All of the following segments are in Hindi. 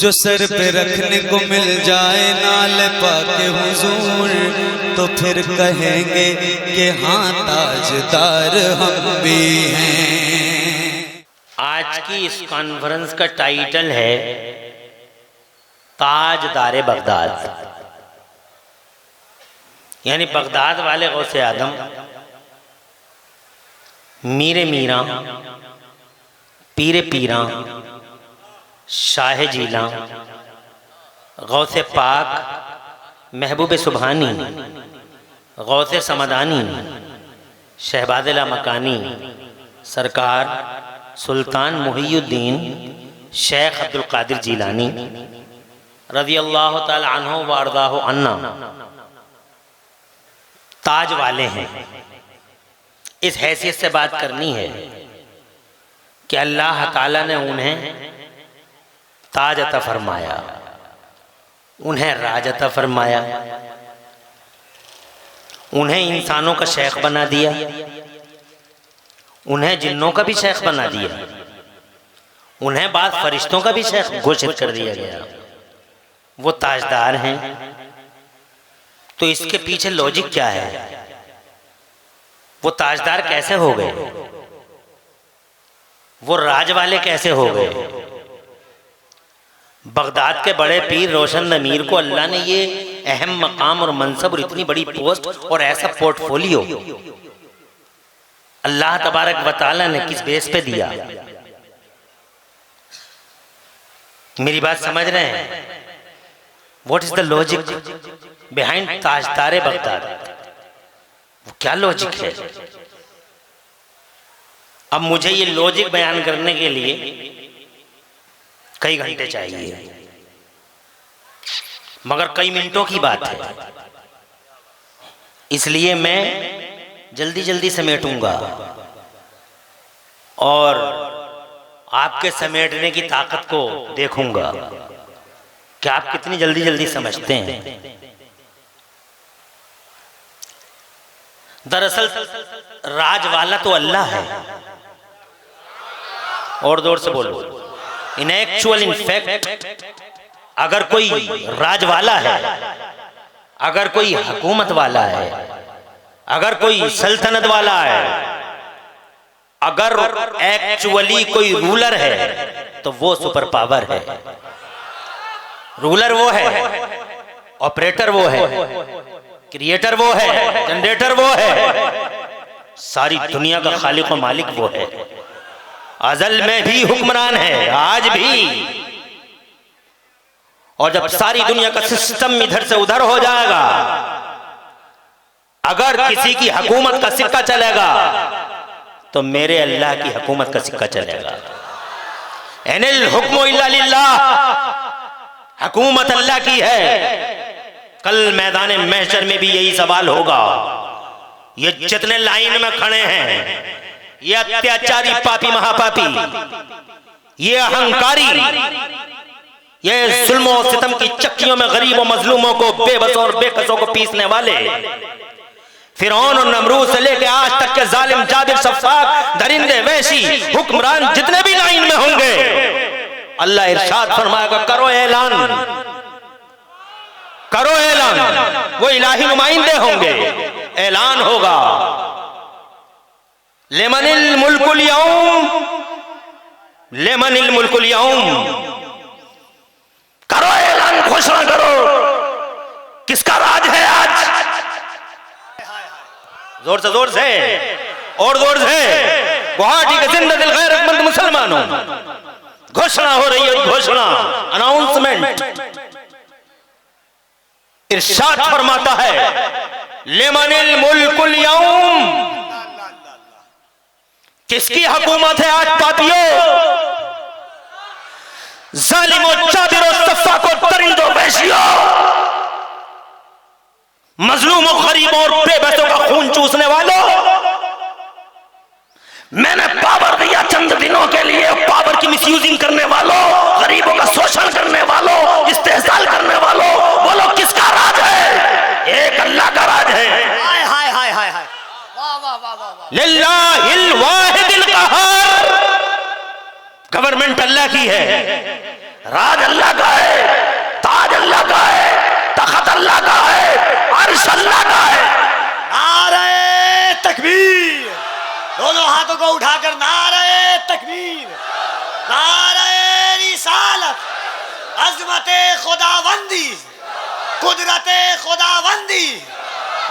जो सर पे रखने को मिल जाए नाल पाके हुजूर, तो फिर कहेंगे कि हाँ ताजदार हम भी हैं। आज की इस कॉन्फ्रेंस का टाइटल है ताजदार बगदाद, यानी बगदाद वाले गौसे आदम, मीरे मीरा, पीरे पीरा, शाह जीला, गौसे पाक, महबूब सुबहानी, गौसे समदानी, शहबादिला मकानी, सरकार सुल्तान मुहियुद्दीन शेख अब्दुल कादिर जीलानी रज़ी अल्लाह ताला अन्हु व अर्ज़ाहु अन्ना ताज वाले हैं। इस हैसियत से बात करनी है कि अल्लाह ताला ने उन्हें ताज अता फरमाया, उन्हें राज अता फरमाया, उन्हें इंसानों का शेख बना दिया, उन्हें जिन्नों का भी शेख बना दिया, उन्हें बाद फरिश्तों का भी शेख घोषित कर दिया गया। वो ताजदार हैं। तो इसके पीछे लॉजिक क्या है? वो ताजदार कैसे हो गए? वो राज वाले कैसे हो गए? बगदाद के बड़े पीर रोशन अमीर को अल्लाह ने ये अहम मकाम और मनसब और इतनी बड़ी पोस्ट और ऐसा पोर्टफोलियो अल्लाह तबारक व तआला ने किस बेस पे दिया? मेरी बात समझ रहे हैं? What is the logic behind ताजदार बगदाद? वो क्या लॉजिक है? अब मुझे ये लॉजिक बयान करने के लिए कई घंटे चाहिए, मगर कई मिनटों की बात है, इसलिए मैं जल्दी जल्दी समेटूंगा और आपके समेटने की ताकत को देखूंगा कि आप कितनी जल्दी जल्दी समझते हैं। दरअसल राज वाला तो अल्लाह है। और जोर से बोलो, इन एक्चुअल इन फैक्ट अगर कोई राज वाला है, अगर कोई हुकूमत वाला है, अगर कोई सल्तनत वाला है, अगर एक्चुअली कोई रूलर है, तो वो सुपर पावर है। रूलर वो है, ऑपरेटर वो है, क्रिएटर वो है, जनरेटर वो है, सारी दुनिया का खालिक और मालिक वो है। अजल में भी हुक्मरान है, आज भी। और जब सारी दुनिया का सिस्टम इधर से उधर हो जाएगा, अगर किसी की हुकूमत का सिक्का चलेगा तो मेरे अल्लाह की हुकूमत का सिक्का चलेगा। अनिल हुक्मु इल्ला लिल्लाह, हुकूमत अल्लाह की है। कल मैदान महशर में भी यही सवाल होगा। ये जितने लाइन में खड़े हैं, ये अत्याचारी पापी महापापी, ये अहंकारी, ये जुल्म और सितम की चक्कियों में गरीबों मजलूमों को, बेबस और बेकसों को पीसने वाले फिरौन और नमरूद से लेके आज तक के जालिम जाबिर सफाक दरिंदे वैशी हुक्मरान जितने भी लाइन में होंगे, अल्लाह इरशाद फरमाएगा, करो ऐलान, करो ऐलान। वो इलाही नुमाइंदे होंगे, ऐलान होगा, लिमनिल मुल्कुल यौम, लिमनिल मुल्कुल यौम। करो ऐलान, घोषणा करो, किसका राज है आज? जोर से और जोर से गुवाहाटी के जिंदा दिल गैरतमंद मुसलमानों, घोषणा हो रही है, घोषणा, अनाउंसमेंट। इरशाद फरमाता है, लिमनिल मुल्कुल यौम, किसकी हुकूमत है आज पापियों? जालिमों, चाबिरों, सफाकों, दरिंदों, वैशियों, मजलूमों, गरीबों और बेबसों का खून चूसने वालों, मैंने पावर दिया चंद दिनों के लिए, पावर की मिसयूजिंग करने वालों, गरीबों का शोषण करने वालों, इस्तेहसाल करने वालों, बोलो किसका राज है? एक अल्लाह का राज है। हाय हाय हाय हाय हाय, वाह वाह वाह वाह, लिल्लाहिल वाहिदिल कहार। गवर्नमेंट अल्लाह की है, राज अल्लाह का अजमत खुदाबंदी, कुदरत खुदाबंदी,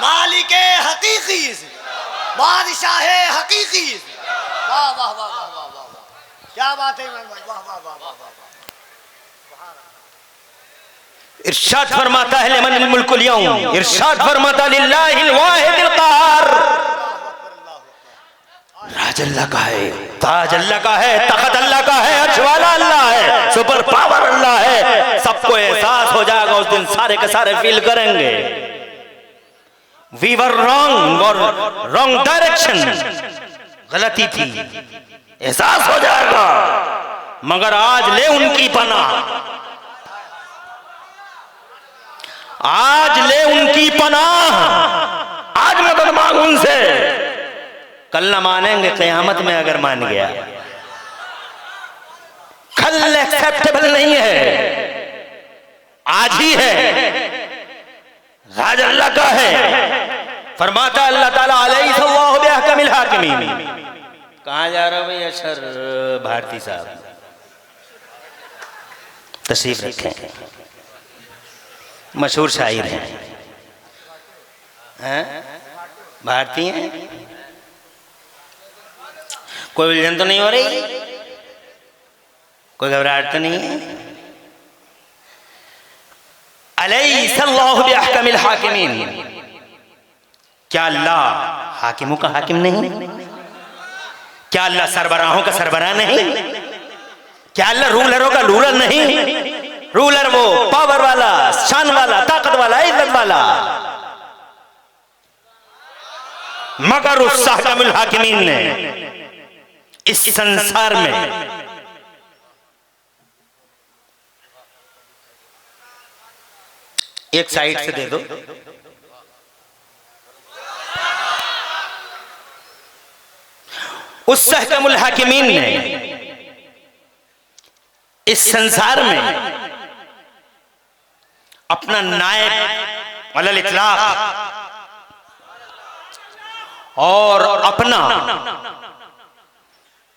मालिक हकीकी, बादशाह हकीकी। वाह वाह वाह वाह वाह वाह, क्या बात है, वाह वाह वाह वाह वाह। इरशाद फरमाता है लिमनिल मुल्कुल यौम, इरशाद फरमाता लिल्लाहिल वाहिदिल क़हार। राज अल्लाह का है, ताज अल्लाह का है, तख्त अल्लाह का है, अर्श वाला अल्लाह है, सुपर पावर अल्लाह है। सबको एहसास हो जाएगा उस दिन, सारे के सारे फील करेंगे वी वर रॉन्ग और रॉन्ग डायरेक्शन, गलती थी, एहसास हो जाएगा। मगर आज ले उनकी पनाह, आज ले उनकी पनाह, आज मदद मांग उनसे। कल न मानेंगे, क़यामत में अगर मान गया। कल एक्सेप्टेबल नहीं है, आज ही है। राज अल्लाह का है। फरमाता अल्लाह ताला अलैहि सल्लल्लाहु बिअहकमिल हाकिमीन। कहाँ जा रहे हो भैया सर भारती साहब? तशरीफ रखें। मशहूर शायर हैं, भारतीय हैं। कोई उलझन तो नहीं हो रही? कोई घबराहट तो नहीं है? अलैहिस्सलाहु बिअहकमिल हाकिमीन। क्या अल्लाह हाकिमों का हाकिम नहीं? क्या अल्लाह सरबराहों का सरबराह नहीं? क्या अल्लाह रूलरों का रूलर नहीं? रूलर वो पावर वाला, शान वाला, ताकत वाला, इज्जत वाला। मगर उस अहकमुल हाकिमीन ने इस संसार में एक साइड से दे दो, उस अहकमुल हाकिमीन ने इस संसार में अपना नायब अलल इतलाक और अपना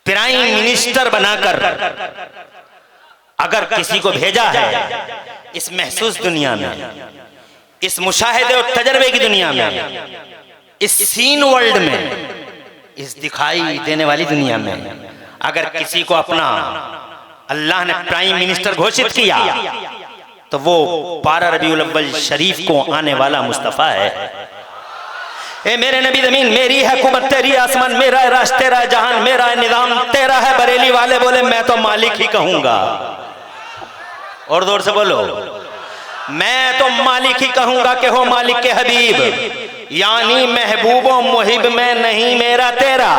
प्राइम मिनिस्टर बनाकर अगर किसी को भेजा है इस महसूस दुनिया में, इस मुशाहिदे और तजर्बे की दुनिया में, इस सीन वर्ल्ड में, इस दिखाई देने वाली दुनिया में, अगर किसी को अपना अल्लाह ने प्राइम मिनिस्टर घोषित किया तो वो 12 रबीउल अव्वल शरीफ को आने वाला मुस्तफ़ा है। ए मेरे नबी ज़मीन मेरी है, हुकूमत तेरी, आसमान मेरा है, राज तेरा है, जहान मेरा है, निज़ाम तेरा है। बरेली वाले बोले मैं तो मालिक ही कहूंगा। और जोर से बोलो, मैं तो मालिक ही कहूंगा कि हो मालिक के हबीब, यानी महबूबो मुहिब में नहीं मेरा तेरा।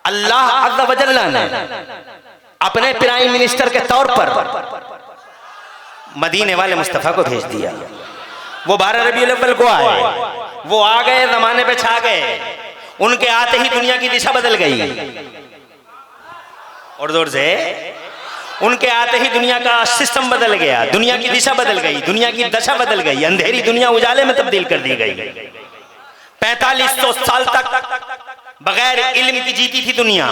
अल्लाह अज़्ज़ व जल्ल ने अपने प्राइम मिनिस्टर के तौर पर मदीने वाले मुस्तफ़ा को भेज दिया। वो 12 रबीउल अव्वल को आए, वो आ गए, जमाने पे छा गए। उनके आते ही दुनिया की दिशा बदल गई। और जोर से, उनके आते ही दुनिया का सिस्टम बदल गया, दुनिया की दिशा बदल गई, दुनिया की दशा बदल गई। अंधेरी दुनिया उजाले में तब्दील कर दी गई। 4500 साल तक बगैर इल्म की जीती थी दुनिया।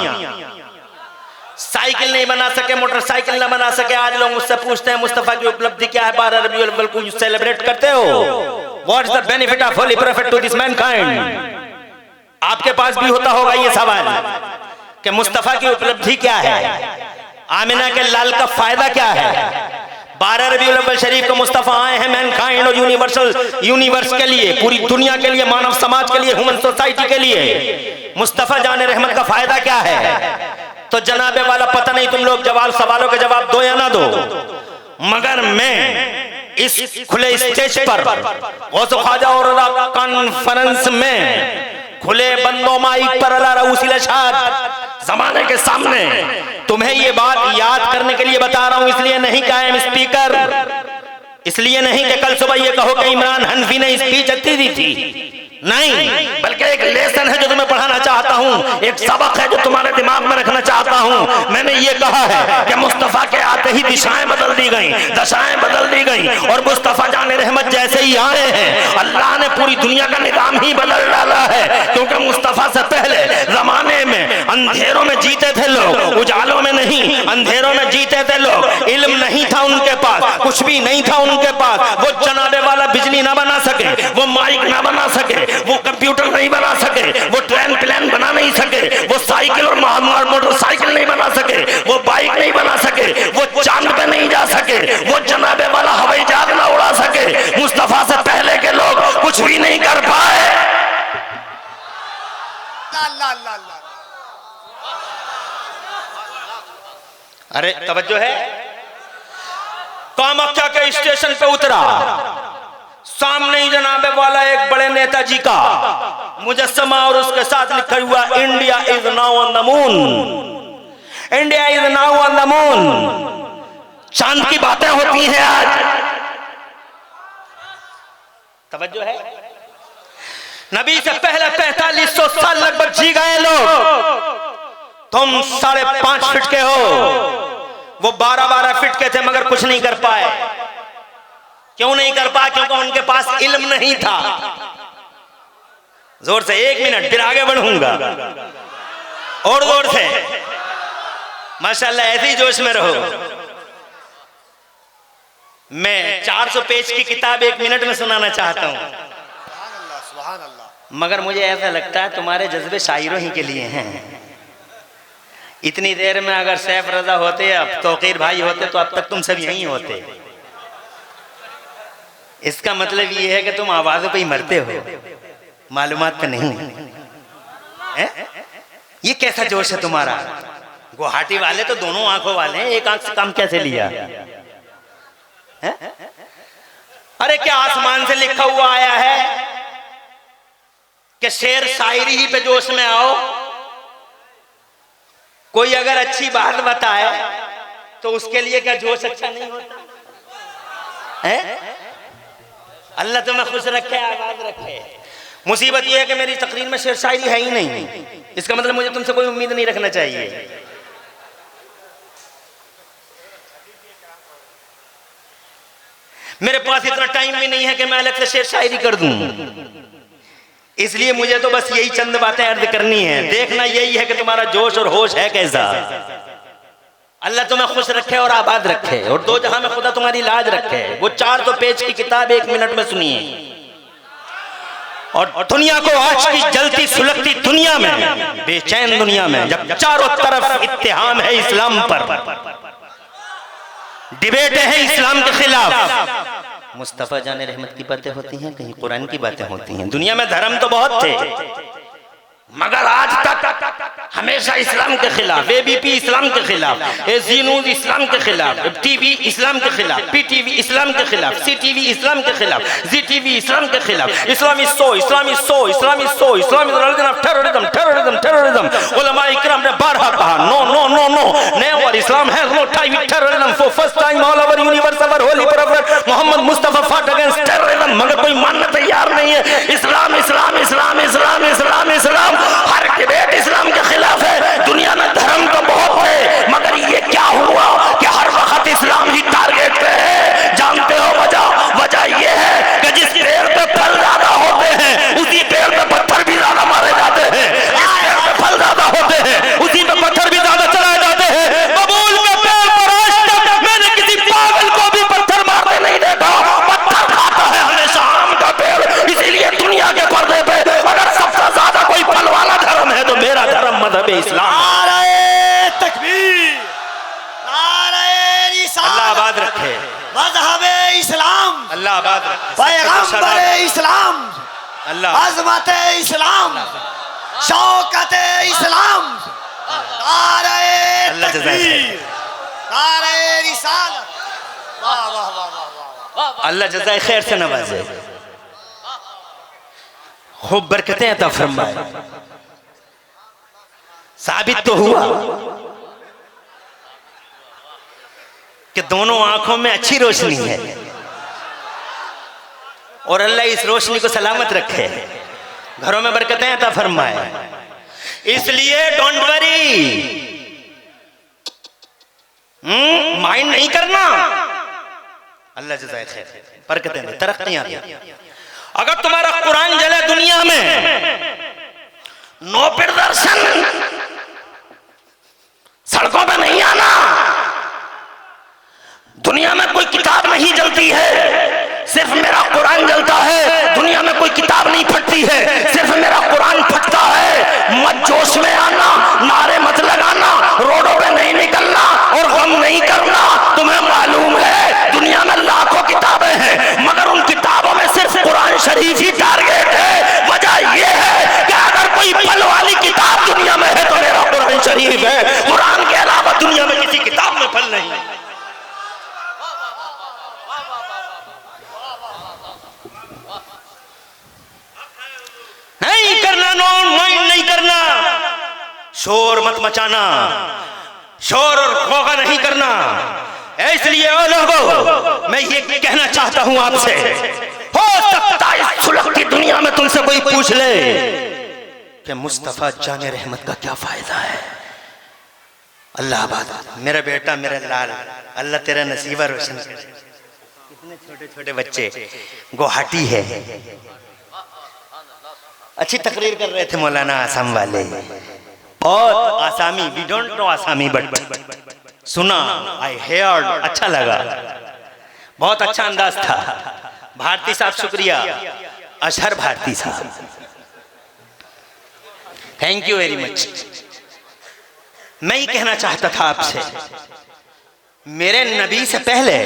साइकिल नहीं बना सके, मोटरसाइकिल ना बना सके। आज लोग मुझसे पूछते हैं मुस्तफा की उपलब्धि क्या है, 12 रबीउल अव्वल को सेलिब्रेट करते हो? What is the benefit of holy prophet to this mankind? आपके पास भी होता होगा ये सवाल कि मुस्तफा की उपलब्धि क्या है, आमिना के लाल का फायदा क्या है। 12 रबीउल अव्वल शरीफ को मुस्तफा आए हैं मैनकाइंड और यूनिवर्स के लिए, पूरी दुनिया के लिए, मानव समाज के लिए, ह्यूमन सोसाइटी के लिए। मुस्तफा जाने रहमत का फायदा क्या है? तो जनाबे वाला पता नहीं तुम लोग सवालों के जवाब दो या ना दो, मगर मैं इस खुले स्टेज पर गौस ख्वाजा और कॉन्फ्रेंस में खुले बंदों माइक पर अला रऊसिल अशहाद जमाने के सामने तुम्हें ये बात याद करने के लिए बता रहा हूं। इसलिए नहीं कायम स्पीकर, इसलिए नहीं कि कल सुबह ये कहो कि इमरान हनफी ने स्पीच अच्छी दी थी, नहीं, बल्कि एक लेसन है जो तुम्हें पढ़ाना चाहता हूं, एक सबक है जो तुम्हारे दिमाग में रखना चाहता हूं। मैंने ये कहा है कि मुस्तफा के आते ही दिशाएं बदल दी गई, दशाएं बदल दी गई। और मुस्तफा जाने रहमत जैसे ही आए हैं, अल्लाह ने पूरी दुनिया का निजाम ही बदल डाला है। क्योंकि मुस्तफा से पहले जमाने में अंधेरों में जीते थे लोग, उजालों में नहीं, अंधेरों में जीते थे लोग। इल्म नहीं था उनके कुछ भी नहीं था उनके पास। वो जनाबे वाला बिजली ना बना सके, वो माइक ना बना सके, वो कंप्यूटर नहीं बना सके, वो ट्रेन प्लेन बना नहीं सके, वो साइकिल और मोटरसाइकिल नहीं बना सके, वो बाइक नहीं बना सके, वो चांद पे नहीं जा सके, वो जनाबे वाला हवाई जहाज ना उड़ा सके। मुस्तफा से पहले के लोग कुछ भी नहीं कर पाए। अरे तवज्जो है। कामाख्या के स्टेशन पे उतरा, सामने ही जनाबे वाला एक बड़े नेताजी का मुजस्समा और उसके साथ लिखा हुआ India is now on the moon, India is now on the moon. चांद की बातें होती हैं आज। तवज्जो है। नबी से पहले 4500 साल लगभग जी गए लोग। तुम 5.5 फीट के हो, वो 12-12 फीट के थे मगर कुछ नहीं कर पाए। क्यों नहीं कर पाए? क्योंकि उनके पास इल्म नहीं था। जोर से 1 मिनट, फिर आगे बढ़ूंगा और जोर से। माशाल्लाह, ऐसे ही जोश में रहो। मैं 400 पेज की किताब 1 मिनट में सुनाना चाहता हूं, मगर मुझे ऐसा लगता है तुम्हारे जज्बे शायरों ही के लिए हैं। इतनी देर में अगर सैफ रजा होते, अब तौकीर भाई होते, तो अब तक तुम सब यहीं होते। इसका मतलब ये है कि तुम आवाजों पे ही मरते हो, मालूमात पे नहीं है? ये कैसा जोश है तुम्हारा? गुवाहाटी वाले तो दोनों आंखों वाले हैं, एक आंख से काम कैसे लिया है? अरे क्या आसमान से लिखा हुआ आया है कि शेर शायरी ही पे जोश में आओ? कोई अगर अच्छी बात बताए तो उसके लिए क्या जोश अच्छा नहीं होता है? अल्लाह तुम्हें खुश रखे, आबाद रखे। मुसीबत यह है कि मेरी तकरीर में शेर शायरी है ही नहीं। इसका मतलब मुझे तुमसे कोई उम्मीद नहीं रखना चाहिए। मेरे पास इतना टाइम भी नहीं है कि मैं अलग से शेर शायरी कर दूं। इसलिए मुझे तो बस यही चंद बातें अर्ज करनी है। देखना यही है कि तुम्हारा जोश और होश है कैसा। अल्लाह तुम्हें खुश रखे और आबाद रखे, और दो जहां में खुदा तुम्हारी लाज रखे। वो 400 पेज की किताब 1 मिनट में सुनिए। और दुनिया को आज की जलती सुलगती दुनिया में, बेचैन दुनिया में, जब चारों तरफ इत्तेहाम है इस्लाम पर, डिबेट है इस्लाम के खिलाफ, मुस्तफा जाने रहमत की बातें होती हैं, कहीं कुरान की बातें होती हैं। दुनिया में धर्म तो बहुत थे, मगर आज तक हमेशा इस्लाम के खिलाफ, एबीपी इस्लाम के खिलाफ, जी न्यूज इस्लाम के खिलाफ, टीवी इस्लाम के खिलाफ, पीटीवी इस्लाम के खिलाफ, सीटीवी इस्लाम के खिलाफ, जी टीवी इस्लाम के खिलाफ। Islam is so, Islam is so, Islam is so, Islam is religion of terrorism, terrorism, terrorism. उलमा इकराम ने बारहा कहा, no no no no, never, Islam has no tie with terrorism. For first time all over universe our holy prophet Mohammed Mustafa fought against terrorism, मगर कोई मानने तैयार नहीं है। इस्लाम इस्लाम इस्लाम इस्लाम इस्लाम इस्लाम, हर डिबेट इस्लाम के खिलाफ है। दुनिया में धर्म तो बहुत है, मगर ये क्या हुआ कि हर वक्त इस्लाम ही टारगेट पे है। जानते हो वजह ये है कि जिस पेड़ पे फल ज्यादा होते हैं उसी पेड़ पे पत्थर भी ज्यादा मारे जाते हैं। जिस पेड़ पे फल ज्यादा होते हैं उसी पे पत्थर भी ज्यादा चलाए जाते हैं। बबूल के पेड़ पर आज तक मैंने किसी पागल को भी पत्थर मारते नहीं देखा। पत्थर खाता है हमेशा आम का पेड़। इसीलिए दुनिया के पर्दे पे अगर सबसे ज्यादा कोई फल वाला धर्म है तो मेरा धर्म मजहब इस्लाम। नारे तकबीर, नारे रिसालत, अल्लाह आबाद रखे। मजहब इस्लाम, अल्लाह आबाद रखे। पैगंबर इस्लाम, अल्लाह, अजमत इस्लाम, शौकत इस्लाम, नारे तकबीर, नारे रिसालत। वाह वाह वाह वाह वाह। अल्लाह जज़ाए खैर से नवाजे, खूब बरकतें अता फरमाए। साबित तो हुआ कि दोनों आंखों में अच्छी रोशनी है, और अल्लाह इस रोशनी को सलामत रखे, घरों में बरकतें अता फरमाए। इसलिए डोंट वरी, माइंड नहीं करना। अल्लाह जज़ाए खैर, बरकतें दे, तरक्कियां दे। अगर तुम्हारा कुरान जले दुनिया में, नो प्रदर्शन, सड़कों पे नहीं आना, दुनिया में कोई किताब नहीं नहीं जलती है, सिर्फ मेरा कुरान जलता है। दुनिया में कोई किताब नहीं फटती है, सिर्फ मेरा कुरान फटता है। मत जोश में आना, नारे मत लगाना, रोडों पे नहीं निकलना और गम नहीं करना। तुम्हें मालूम है दुनिया में लाखों किताबें हैं, मगर उन किताबों में सिर्फ कुरान शरीफ ही टारगेट है। वजह यह है कि अगर कोई फल वाली किताब दुनिया में है तो मेरा कुरान शरीफ है। कुरान के अलावा दुनिया में किसी किताब में फल नहीं। नहीं करना, नॉन माइंड नहीं करना, शोर मत मचाना, शोर और गौगा नहीं करना। इसलिए ओ लोगों, मैं ये कहना चाहता हूं आपसे, हो सकता है इस सुलगती दुनिया में तुमसे कोई पूछ ले कि मुस्तफा जाने रहमत का क्या फायदा है। अल्लाह आबाद, मेरा बेटा, मेरा लाल, अल्लाह तेरा नसीबा रोशन करे। कितने छोटे छोटे बच्चे, गुवाहाटी है, अच्छी तकरीर कर रहे थे मौलाना आसाम वाले, बहुत आसामी, we don't know Asami but सुना, आई हेयर्ड, अच्छा लगा, बहुत अच्छा अंदाज था। भारती साहब शुक्रिया, अशहर भारती साहब, थैंक यू वेरी मच। मैं ये कहना चाहता था आपसे, मेरे नबी से पहले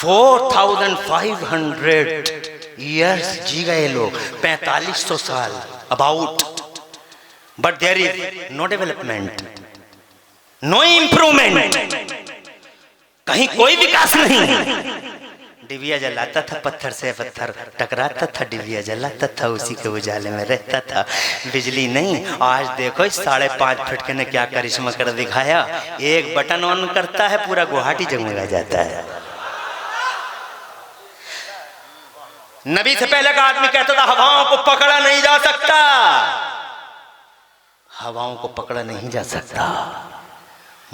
4500 ईयर्स जी गए लोग, 4500 साल about, but there is no development, no improvement, कहीं कोई विकास नहीं। डिबिया जलाता था, पत्थर से पत्थर टकराता था, डिबिया जलाता था, उसी के उजाले में रहता था, बिजली नहीं। आज देखो इस 5.5 फुट ने क्या करिश्मा कर दिखाया, एक बटन ऑन करता है पूरा गुवाहाटी जगमगा जाता है। नबी से पहले का आदमी कहता था हवाओं को पकड़ा नहीं जा सकता, हवाओं को पकड़ा नहीं जा सकता,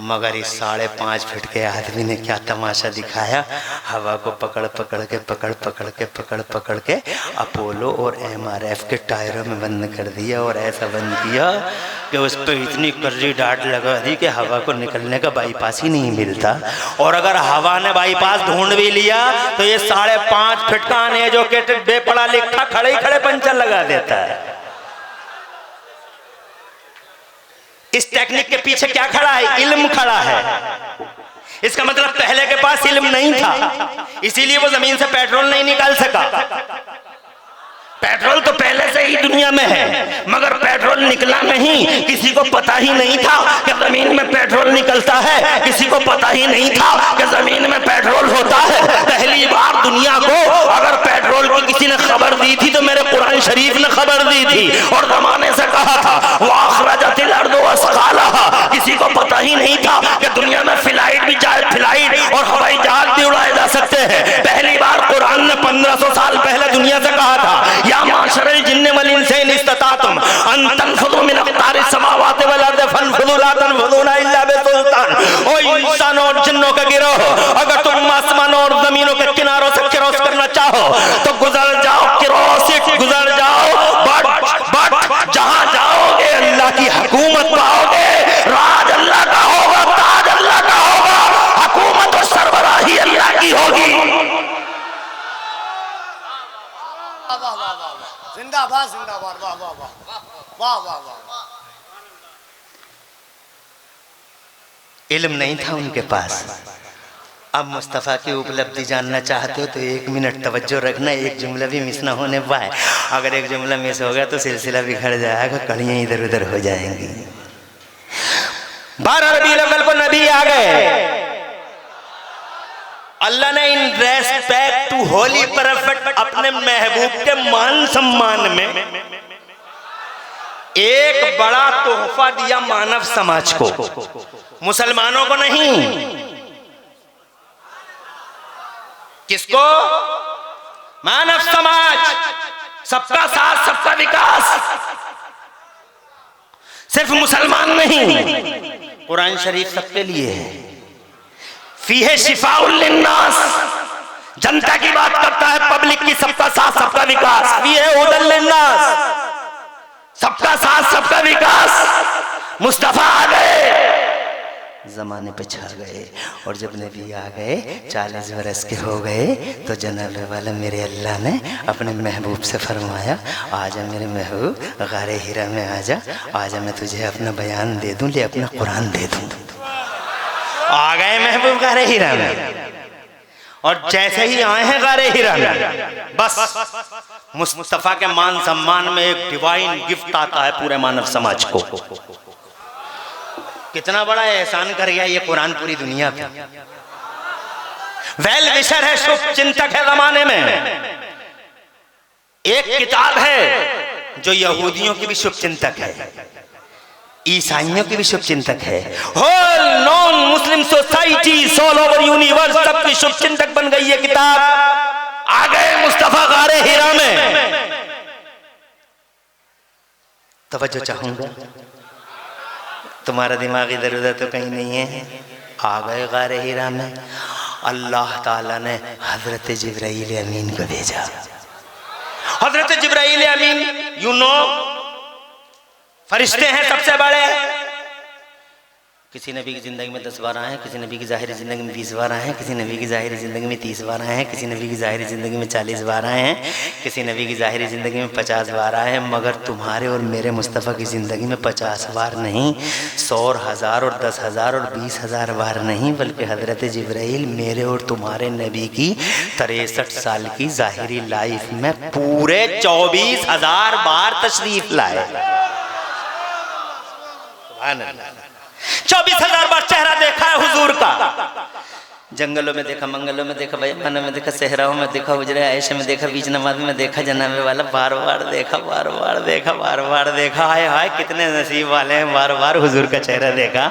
मगर इस 5.5 फुट के आदमी ने क्या तमाशा दिखाया, हवा को पकड़ के अपोलो और MRF के टायरों में बंद कर दिया, और ऐसा बंद किया कि उस पर इतनी कर्री डांट लगा दी कि हवा को निकलने का बाईपास ही नहीं मिलता। और अगर हवा ने बाईपास ढूंढ भी लिया तो ये 5.5 फुट का अनएजुकेटेड बेपढ़ा लिखा खड़े ही खड़े पंचर लगा देता है। इस टेक्निक के पीछे क्या खड़ा है? इल्म खड़ा है। इसका मतलब पहले के पास इल्म नहीं था, इसीलिए वो जमीन से पेट्रोल नहीं निकाल सका। पेट्रोल तो पहले से ही दुनिया में है, मगर पेट्रोल निकला नहीं। किसी को पता ही नहीं था कि जमीन में पेट्रोल निकलता है, किसी को पता ही नहीं था कि जमीन में पेट्रोल होता है। पहली बार दुनिया को अगर पेट्रोल की किसी ने खबर दी थी तो मेरे कुरान शरीफ ने खबर दी थी, और जमाने से कहा था वाखरजतिल अर्दु असकालहा। किसी को पता ही नहीं था कि दुनिया में फ्लाइट भी फ्लाइट और हवाई जहाज भी उड़ाए जा सकते हैं। पहली बार कुरान ने 1500 साल पहले दुनिया से कहा था या माशरल जिन्न वल इंसान इस्ततातुम अन तनफुदु मिन अक़तारिस समावाति वल अर्दि फनफुदु ला तनफुदूना इल्ला बिसुल्तान। ओ इंसानों और जिन्नों का गिरोह, अगर तुम आसमानों और जमीनों के किनारों से क्रॉस करना चाहो तो गुजर जाओ, क्रॉस गुजर जाओ, बट जहां जाओगे अल्लाह की हुकूमत पाओगे। राज अल्लाह का होगा, ताज अल्लाह का होगा, हुकूमत और सरबराही अल्लाह की होगी। जिंदाबाद जिंदाबाद, वाह वाह वाह वाह वाह वाह। इल्म नहीं था उनके पास। अब मुस्तफ़ा की उपलब्धि जानना चाहते हो तो 1 मिनट तवज्जो रखना, एक जुमला भी मिस ना होने पाए। अगर एक जुमला मिस हो गया तो सिलसिला बिखर जाएगा, कड़ियाँ इधर उधर हो जाएंगी। 12 रबीउल अव्वल को नबी आ गए। अल्लाह ने in respect to holy prophet अपने महबूब के मान सम्मान में एक बड़ा तोहफा दिया मानव समाज को, मुसलमानों को नहीं। किसको? मानव समाज, सबका साथ सबका विकास। सिर्फ मुसलमान नहीं, कुरान शरीफ सबके लिए है। फीहे शिफाउल लिन्नास, जनता की बात करता है, पब्लिक की, सबका साथ सबका विकास। फीहे हुदल लिन्नास, सबका साथ सबका विकास। मुस्तफा आ गए, ज़माने पे छा गए। और जब नबी आ गए 40 बरस के हो गए तो जनाब वाला मेरे अल्लाह ने अपने महबूब से फरमाया, आजा मेरे महबूब गारे हीरा में आजा, आजा मैं तुझे अपना बयान दे दूँ, ले अपना कुरान दे दूँ। आ गए महबूब गारे हीरा में, और जैसे ही आए हैं गारे हीरा में बस मुस्तफ़ा के मान सम्मान में एक डिवाइन गिफ्ट आता है पूरे मानव समाज को। कितना बड़ा एहसान कर गया ये कुरान पूरी दुनिया पे। वेल विशर है, शुभ चिंतक है जमाने में। एक किताब है जो यहूदियों की भी शुभ चिंतक है, ईसाइयों की भी शुभ चिंतक है। Whole non Muslim society all over universe सबकी शुभ चिंतक बन गई ये किताब। आ गए मुस्तफा गारे हीरा में। तवज्जो चाहूंगा, तुम्हारा दिमाग इधर उधर तो कहीं नहीं है। आ गए गारे हीरा में, अल्लाह ताला ने हजरत जिब्राइल अमीन को भेजा। हजरत जिब्राइल अमीन यू नो फरिश्ते हैं सबसे बड़े। किसी नबी की जिंदगी में 10 बार आए हैं, किसी नबी की जाहिर जिंदगी में 20 बार आए हैं, किसी नबी की जाहिर जिंदगी में 30 बार आए हैं, किसी नबी की जाहिर जिंदगी में 40 बार आए हैं, किसी नबी की जाहिर जिंदगी में 50 बार आए हैं। मगर तुम्हारे और मेरे मुस्तफ़ा की ज़िंदगी में 50 बार नहीं, 100 और 1000 और 10,000 और 20,000 बार नहीं, बल्कि हज़रत जिब्राइल मेरे और तुम्हारे नबी की 63 साल की ज़ाहिरी लाइफ में पूरे 24,000 बार तशरीफ लाए। 24,000 बार चेहरा देखा है हुजूर का। जंगलों में देखा, मंगलों में देखा, बयानों में देखा, सहराओं में देखा, उजरे आयशे में देखा, बीच नमाज में देखा, जनाबे वाला बार बार देखा, बार बार देखा, बार बार देखा। हाय हाय कितने नसीब वाले हैं, बार बार हुजूर का चेहरा देखा।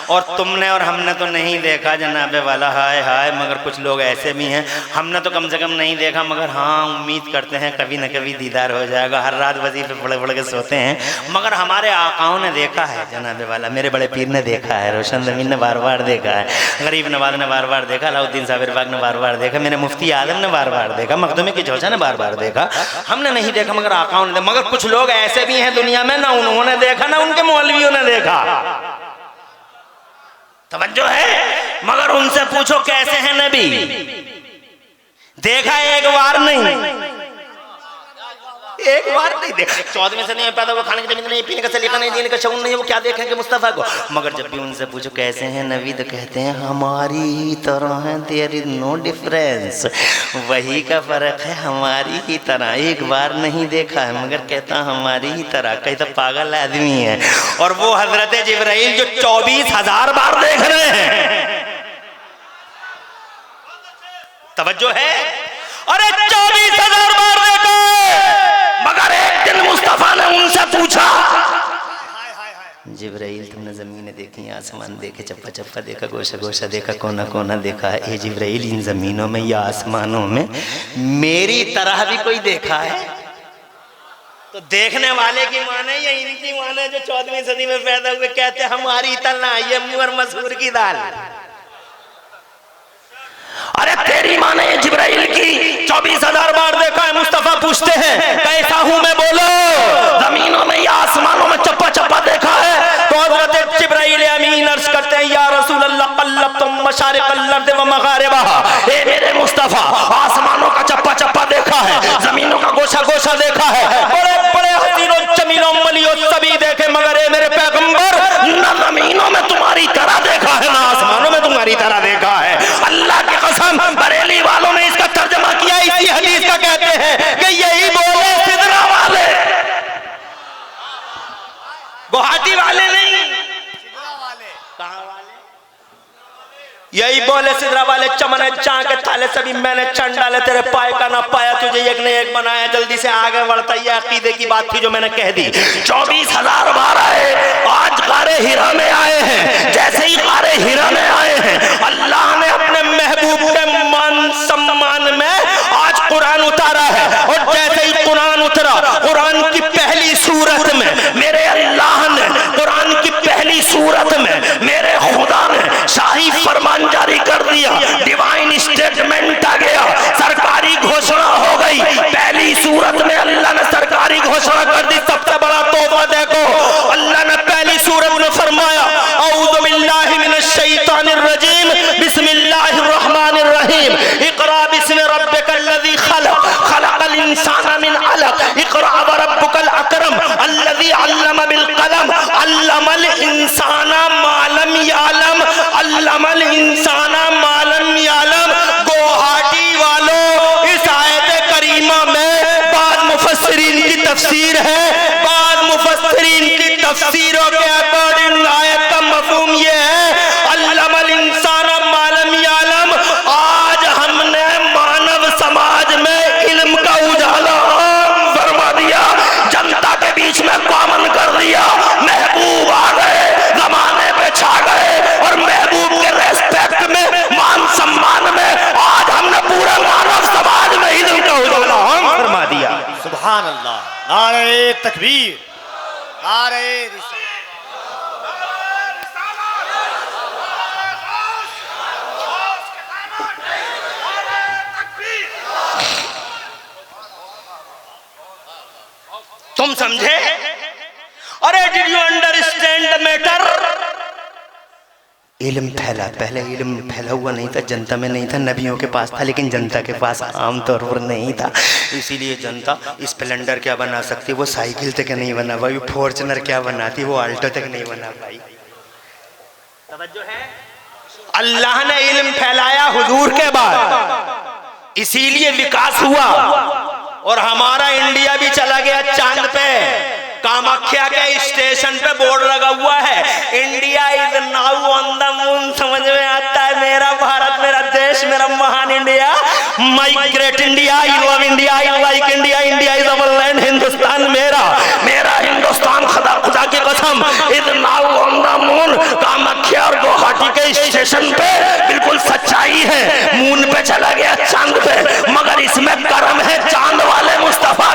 और तुमने और हमने तो नहीं देखा जनाबे वाला, हाय हाय। मगर कुछ लोग ऐसे भी हैं, हमने तो कम से कम नहीं देखा, मगर हाँ उम्मीद करते हैं कभी न कभी दीदार हो जाएगा। हर रात वजीफे पढ़ पढ़ के सोते हैं, मगर हमारे आकाओं ने देखा है जनाबे वाला, मेरे बड़े पीर ने देखा है, रोशन ज़मीन ने बार बार देखा है, गरीब नवाज ने बार बार देखा, अलाउद्दीन साबिर बाग ने बार बार देखा, मेरे मुफ्ती आदम ने बार बार देखा, मखदूम की जोशा ने बार बार देखा। हमने नहीं देखा मगर आकाओं ने। मगर कुछ लोग ऐसे भी हैं दुनिया में, ना उन्होंने देखा ना उनके मौलवियों ने देखा। तवज्जो है, मगर उनसे पूछो कैसे हैं नबी, देखा एक बार नहीं, एक बार नहीं देखा। 14वें से नहीं पैदा हुआ, खाने की जमीन नहीं, पीने का सलीका नहीं, देने का शऊर नहीं, वो क्या देखेंगे मुस्तफ़ा को। मगर जब भी उनसे पूछो कैसे हैं नबी, तो कहते हैं हमारी ही तरह है, देयर इज नो डिफरेंस, वही का फर्क है, हमारी ही तरह। एक बार नहीं देखा है मगर कहता हमारी ही तरह, कहीं तो पागल आदमी है। और वो हजरत जिब्राइल जो 24,000 बार देख रहे हैं। तवज्जो है, अरे 24,000 बार देखा, मगर एक दिन मुस्तफा ने उनसे पूछा, जिब्राइल तुमने ज़मीनें देखी, आसमान देखे, चप्पा चप्पा देखा, गोशा गोशा देखा, कोना कोना देखा है, ए जिब्राइल इन ज़मीनों में या आसमानों में मेरी तरह भी कोई देखा है? तो देखने वाले की माने या इनकी माने जो 14वीं सदी में पैदा हुए, कहते हमारी तरह, ये मुर मसूर की दाल। अरे तेरी माने जिब्राइल की 24,000 बार देखा है। मुस्तफा पूछते हैं कैसा हूं मैं, बोलो। जमीनों में या आसमानों में चप्पा चप्पा देखा है? तो हजरत जिब्राइल अमीन अर्ज करते हैं या रसूल अल्लाह कल्लबतुम मशारिक़ल अर्द व मगारिबहा, ए मेरे मुस्तफा आसमानों का चप्पा चप्पा देखा है, जमीनों का गोशा गोशा देखा है, बड़े बड़े हसीनों चमीलों मलियों सभी देखे, मगर ए मेरे पैगंबर न जमीनों में तुम्हारी तरह देखा है, ना आसमानों में तुम्हारी तरह देखा है। अल्लाह की कसम, बरेली वालों ने इसका तर्जमा किया इसी हदीस का, कहते हैं कि यही बोले सिदरा वाले, गुवाहाटी वाले नहीं, कहां वाले? यही बोले सिदरा वाले, चमने चाह के ताले सभी मैंने चंड डाले, तेरे पाए का ना पाया, तुझे एक ने एक बनाया, जल्दी से आगे बढ़ता। ये अकीदे की बात थी जो मैंने कह दी। 24,000 बार आए, आज गारे हीरा में आए हैं। जैसे ही गारे हीरा में आए हैं, अल्लाह ने अपने महबूब के मान सम्मान में आज कुरान उतारा है। और जैसे ही कुरान उतरा, कुरान की पहली सूरत में मेरे अल्लाह ने, कुरान की पहली सूरत में मेरे खुदा ने शाही फरमान जारी कर दिया, डिवाइन स्टेटमेंट आ गया, सरकारी घोषणा हो गई। पहली सूरत में अल्लाह ने सरकारी घोषणा कर दी। सबसे बड़ा तोहफा देखो, अल्लाह ने पहली सूरत में फरमाया औज़ु बिल्लाहि मिनश तफसीरों के अकॉर्डिंग आयत का मफहूम ये है अल्लमल इंसान मा लम यालम। आज हमने मानव समाज में इल्म का उजाला आम फरमा दिया, जनता के बीच में कॉमन कर दिया। महबूब आ गए, जमाने पे छा गए और महबूब के रेस्पेक्ट में, मान सम्मान में आज हमने पूरे मानव समाज में इल्म का उजाला आम फरमा दिया। सुभान अल्लाह, नारे तकबीर, नारे रिसालत। तुम समझे? अरे did you understand the matter? इल्म फैला, पहले इल्म फैला हुआ नहीं था, जनता में नहीं था, नबियों के पास था लेकिन जनता के पास आमतौर पर नहीं था। इसीलिए जनता स्प्लेंडर क्या बना सकती, वो साइकिल तक नहीं बना पाई, फॉर्च्यूनर क्या बनाती, वो आल्टो तक नहीं बना पाई। तवज्जो है? अल्लाह ने इल्म फैलाया हुजूर के बाद, इसीलिए विकास हुआ और हमारा इंडिया भी चला गया चांद पे। कामाख्या के स्टेशन पे बोर्ड लगा हुआ है, India is now on the moon. समझ में आता है? मेरा भारत, मेरा देश, मेरा महान India, my great India, I love India, I like India, India is our land, Hindustan मेरा, मेरा हिंदुस्तान, खुदा खुदा की कसम, is now on the moon. Kamakhya और गुवाहाटी के स्टेशन पे बिल्कुल सच्चाई है, मून पे चला गया चांद पे, मगर इसमें करम है चांद वाले मुस्तफा।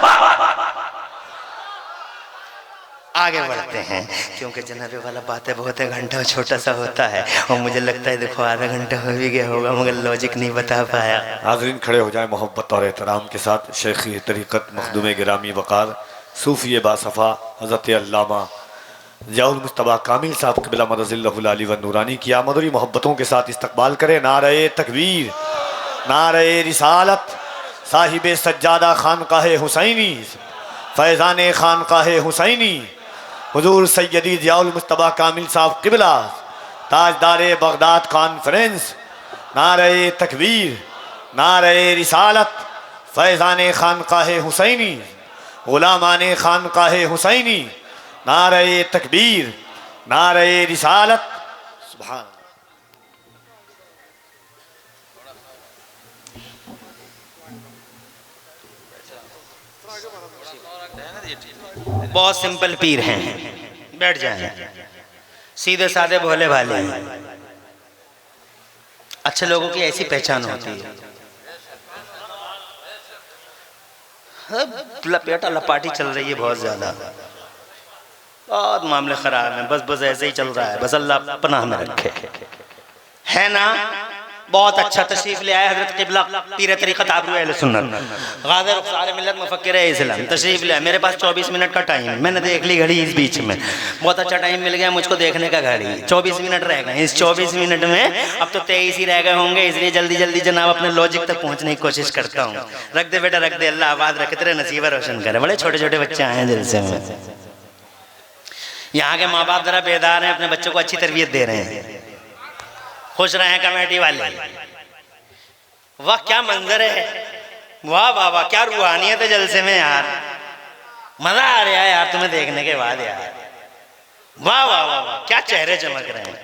आगे बढ़ते हैं क्योंकि जनाबे वाला बातें बहुत है, घंटा छोटा सा होता है और मुझे लगता है देखो आधा घंटा हो भी गया होगा मगर लॉजिक नहीं बता पाया। नाज़रीन खड़े हो जाए मोहब्बत और एहतराम के साथ। शेखी तरीक़त मखदूम गिरामी वक़ार सूफ़ी बासफ़ा हज़रत अल्लामा ज़ियाउल मुज्तबा कामिल साहब क़िबला मदज़िल्लहुल आली व नूरानी की आमदरी मोहब्बतों के साथ इस्तक़बाल करें। नारे तकबीर, नारे रिसालत, साहिब सज्जादा खानकाह हुसैनी, फैज़ान खानकाह हुसैनी, हुजूर सैयदी ज़ियाउल मुज्तबा कामिल साहब क़िबला ताजदारे बगदाद कॉन्फ्रेंस। नारे तकबीर, नारे रिसालत, फैज़ान खानकाह हुसैनी, गुलामान खानकाह हुसैनी। नारे तकबीर, नारे रिसालत। सुभान बहुत सिंपल पीर हैं, बैठ जाएं, सीधे साधे भोले भाले हैं। अच्छे लोगों की ऐसी पहचान होती है। लपेटा लपाटी चल रही है बहुत ज्यादा, बहुत मामले खराब हैं, बस ऐसे ही चल रहा है, बस अल्लाह पनाह में रखे, है ना। बहुत अच्छा तशरीफ ले आए हजरत क़िबला पीर तरीक़त आबरू अहले सुन्नत गाज़ी रुख़सार मिल्लत मुफ़क्किर इस्लाम तशरीफ ले आए। मेरे पास 24 मिनट का टाइम है, मैंने देख ली घड़ी इस बीच में, बहुत अच्छा टाइम मिल गया मुझको देखने का घड़ी। 24 मिनट रह गए, इस 24 मिनट में अब तो 23 ही रह गए होंगे, इसलिए जल्दी जल्दी जनाब अपने लॉजिक तक पहुँचने की कोशिश करता हूँ। रख दे बेटा रख दे, अल्लाह आबाद रखे, तेरे नसीब रोशन करे। बड़े छोटे छोटे बच्चे आए हैं जलसे में, यहाँ के माँ बाप जरा बेदार हैं, अपने बच्चों को अच्छी तरबियत दे रहे हैं, खुश रहे हैं कमेटी वाले। वाह क्या मंजर है, वाह वाह वाह क्या रूहानियत है जलसे में यार, मजा आ रहा है यार तुम्हें देखने के बाद यार। वाह वाह वाह वाह क्या चेहरे चमक रहे हैं।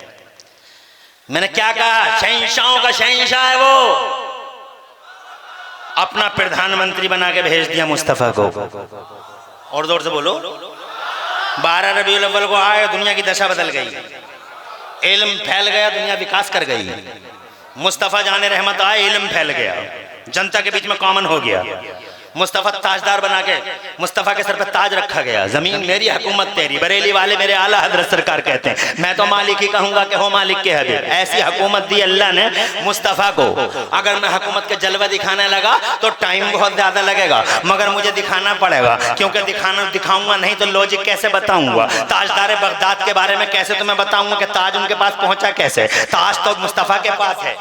मैंने क्या कहा, शहंशाहों का शहंशाह है वो, अपना प्रधानमंत्री बना के भेज दिया मुस्तफा को। और जोर से बोलो, 12 रबीउल अव्वल को आए, दुनिया की दशा बदल गई, इल्म फैल गया, दुनिया विकास कर गई। मुस्तफ़ा जाने रहमत आए, इल्म फैल गया, जनता के बीच में कॉमन हो गया। मुस्तफ़ा ताजदार बना के मुस्तफ़ा के सर पर ताज रखा गया। जमीन मेरी, हुकूमत तेरी। बरेली वाले मेरे आला हजरत सरकार कहते हैं, मैं तो मालिक ही कहूंगा कि हो मालिक के हबीब। ऐसी हुकूमत दी अल्लाह ने मुस्तफ़ा को। अगर मैं हुकूमत के जलवा दिखाने लगा तो टाइम बहुत ज्यादा लगेगा, मगर मुझे दिखाना पड़ेगा, क्योंकि दिखाऊंगा नहीं तो लॉजिक कैसे बताऊंगा। ताजदार बगदाद के बारे में कैसे तुम्हें बताऊंगा कि ताज उनके पास पहुंचा कैसे। ताज तो मुस्तफ़ा के पास है,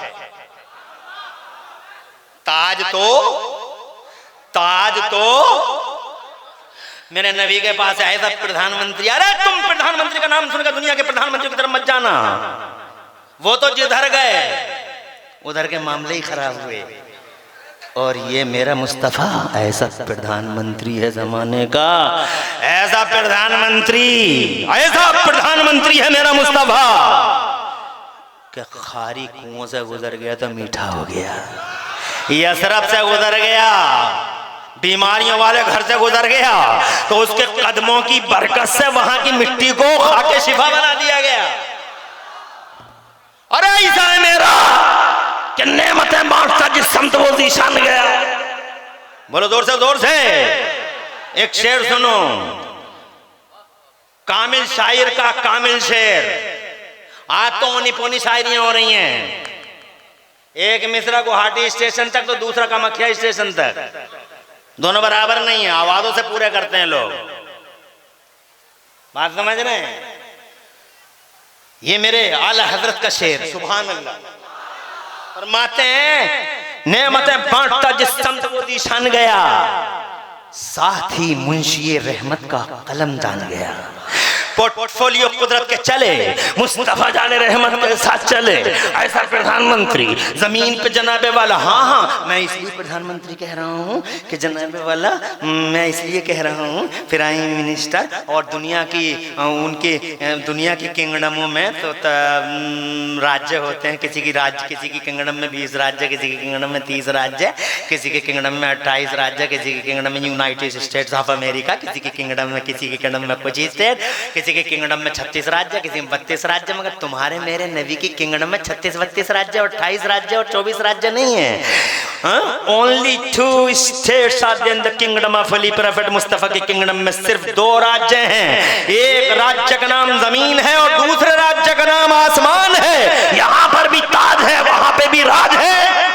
ताज तो मेरे नबी के पास है। सब प्रधानमंत्री, अरे तुम प्रधानमंत्री का नाम सुनकर दुनिया के प्रधानमंत्री की तरफ मत जाना, वो तो जिधर गए उधर के मामले ही खराब हुए। और ये मेरा मुस्तफ़ा ऐसा प्रधानमंत्री है जमाने का, ऐसा प्रधानमंत्री है मेरा मुस्तफ़ा कि खारी कुओं से गुजर गया तो मीठा हो गया, यसरफ से गुजर गया, बीमारियों वाले घर से गुजर गया तो उसके कदमों की बरकत से वहां की मिट्टी को खा के शिफा बना दिया गया। अरे ऐसा है मेरा कि नेमतें बांटता जिस समत वो ज़ीशान गया। बोलो जोर से एक शेर सुनो, कामिल शायर का कामिल शेर। आज तो ओनी पोनी शायरियां हो रही हैं, एक मिसरा गुवाहाटी स्टेशन तक तो दूसरा कामाख्या स्टेशन तक, दोनों बराबर नहीं है, आवाजों से पूरे करते हैं लोग। बात समझ रहे हैं? ये मेरे आला हजरत का शेर, सुभान अल्लाह। फरमाते हैं नेमतें बांटता जिस समत वो ज़ीशान गया, साथ ही मुंशी रहमत का कलम जान गया। पोर्टफोलियो कुदरत के चले, मुस्तफा जाने रहमत के साथ चले, ऐसा प्रधानमंत्री जमीन पे जनाबे वाला। हाँ मैं इसलिए प्रधानमंत्री कह रहा हूँ कि जनाबे वाला, मैं इसलिए कह रहा हूँ प्राइम मिनिस्टर, और दुनिया की उनके दुनिया की किंगडमों में तो राज्य होते हैं, किसी की किंगडम में 20 राज्य, किसी की किंगडम में 30 राज्य, किसी के किंगडम में 28 राज्य, किसी के किंगडम में यूनाइटेड स्टेट्स ऑफ अमेरिका, किसी के किंगडम में कुछ स्टेट, किसी के किंगडम में 36 राज्य, किसी में 32 राज्य। मगर तुम्हारे मेरे नबी की किंगडम में 36-32 राज्य और 28 राज्य और 24 राज्य नहीं है। Only 2 states are in the kingdom of holy prophet Mustafa के किंगडम में सिर्फ 2 राज्य हैं। एक राज्य का नाम जमीन है और दूसरे राज्य का नाम आसमान है। यहां पर भी ताज है, वहां पे भी राज है,